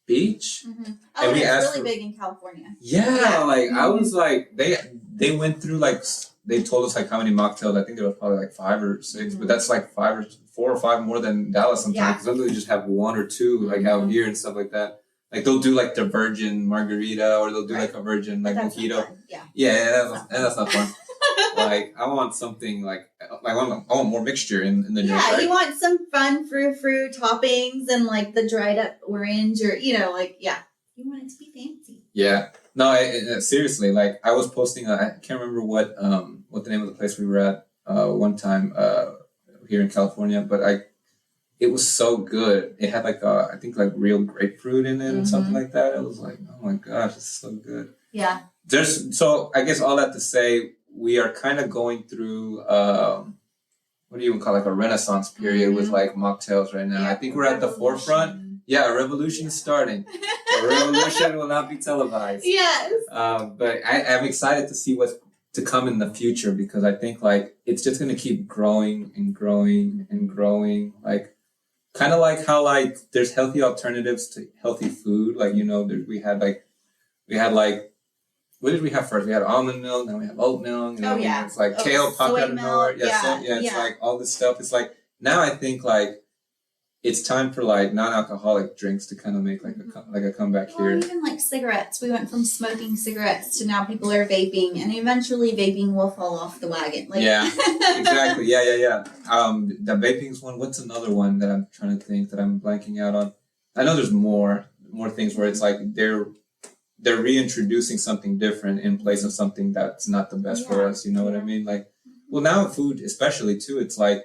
Beach. Mm-hmm. Oh, and it's really big in California. Yeah. Like, I was like, they went through, like, they told us, like, how many mocktails. I think there was probably, like, 5 or 6, but that's, like, 4 or 5 more than Dallas sometimes, because sometimes they just have 1 or 2, like, out here and stuff like that. Like, they'll do, like, the virgin margarita, or they'll do, like, a virgin, like, mojito. Yeah, that's not fun. Like, I want something like I want more mixture in the drink. Yeah, right? You want some fun fruit toppings and like the dried up orange, or you want it to be fancy. Yeah, no, seriously. Like, I was posting. I can't remember what the name of the place we were at one time here in California, but it was so good. It had like I think like real grapefruit in it and something like that. It was like, oh my gosh, it's so good. Yeah. So I guess all that to say, we are kind of going through, what do you even call it, like a renaissance period with like mocktails right now. Yeah, I think we're at the forefront. Yeah, a revolution is starting. A revolution will not be televised. Yes. But I'm excited to see what's to come in the future, because I think like it's just going to keep growing and growing and growing. Like, kind of like how like there's healthy alternatives to healthy food. Like, you know, we had what did we have first? We had almond milk, then we have oat milk. It's like kale popped out of nowhere. It's like all this stuff. It's like, now I think like it's time for like non-alcoholic drinks to kind of make like a comeback here. Even like cigarettes. We went from smoking cigarettes to now people are vaping, and eventually vaping will fall off the wagon. Like, yeah, exactly. Yeah. The vaping's one. What's another one that I'm trying to think that I'm blanking out on? I know there's more things where it's like they're reintroducing something different in place of something that's not the best for us. You know what I mean? Like, well, now food, especially too, it's like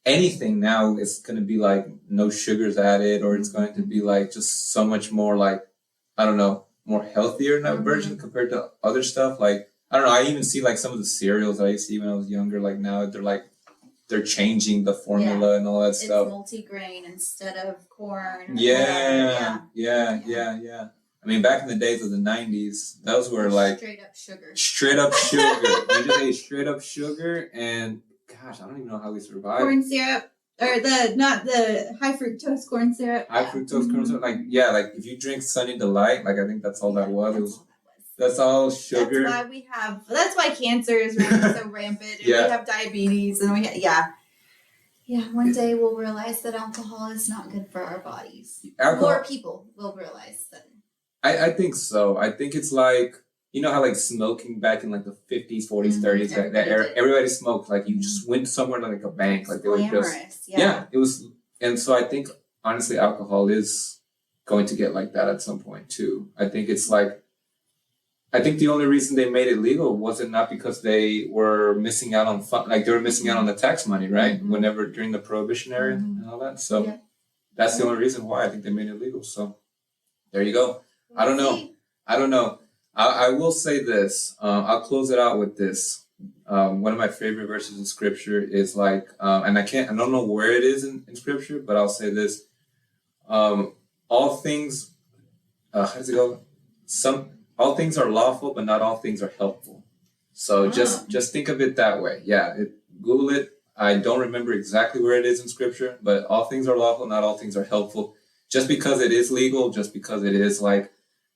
anything now is going to be like no sugars added, or it's going to be like just so much more like, I don't know, more healthier version compared to other stuff. Like, I don't know. I even see like some of the cereals that I used to eat when I was younger. Like now they're changing the formula and all that stuff. It's multigrain instead of corn. Yeah. I mean, back in the days of the 90s, those were like... Straight up sugar. You just ate straight up sugar, and gosh, I don't even know how we survived. Corn syrup, or not the high fructose corn syrup. High fructose corn syrup. Like if you drink Sunny Delight, like I think that's all that was. That's all sugar. That's why cancer is running so rampant, and we have diabetes, and one day we'll realize that alcohol is not good for our bodies. More people will realize that. I think so. I think it's like, you know how like smoking back in like the 50s, 40s, 30s, that era, everybody smoked. Like, you just went somewhere to like a bank. Like, they would just... Yeah, it was... And so I think, honestly, alcohol is going to get like that at some point, too. I think it's like... I think the only reason they made it legal wasn't not because they were missing out on fun... Like, they were missing out on the tax money, right? Whenever, during the Prohibition era and all that. So, that's the only reason why I think they made it legal. So, there you go. I don't know. I will say this. I'll close it out with this. one of my favorite verses in scripture is like, and I don't know where it is in scripture, but I'll say this. All things, how does it go? All things are lawful, but not all things are helpful. So just think of it that way. Yeah, Google it. I don't remember exactly where it is in scripture, but all things are lawful, not all things are helpful. Just because it is legal, just because it is like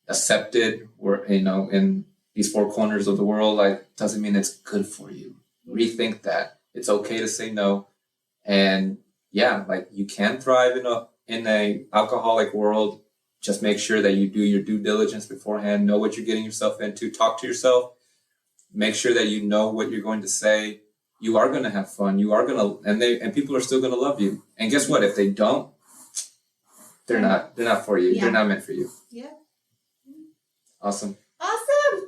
accepted, or in these four corners of the world, like doesn't mean it's good for you. Rethink that. It's okay to say no, and yeah, like you can thrive in a alcoholic world. Just make sure that you do your due diligence beforehand. Know what you're getting yourself into. Talk to yourself. Make sure that you know what you're going to say. You are going to have fun. You are going to, and people are still going to love you. And guess what? If they don't, they're not for you. Yeah. They're not meant for you. Yeah. Awesome.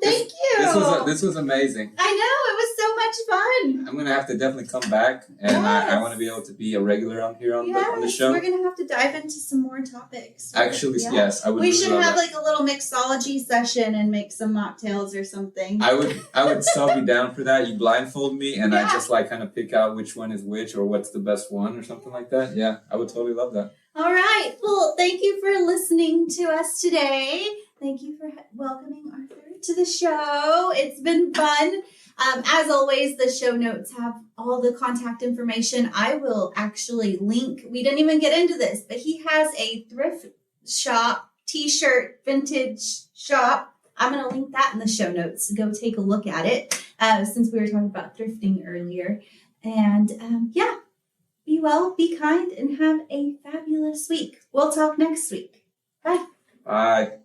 Thank you. This was amazing. I know, it was so much fun. I'm gonna have to definitely come back, and I want to be able to be a regular on here on the show. We're gonna have to dive into some more topics. Right? Actually, yes, I would. We should have like a little mixology session and make some mocktails or something. I would so be down for that. You blindfold me, and I just like kind of pick out which one is which or what's the best one or something like that. Yeah, I would totally love that. All right. Well, thank you for listening to us today. Thank you for welcoming Arthur to the show. It's been fun. As always, the show notes have all the contact information. I will actually link. We didn't even get into this, but he has a thrift shop, t-shirt, vintage shop. I'm going to link that in the show notes. Go take a look at it since we were talking about thrifting earlier. And be well, be kind, and have a fabulous week. We'll talk next week. Bye. Bye.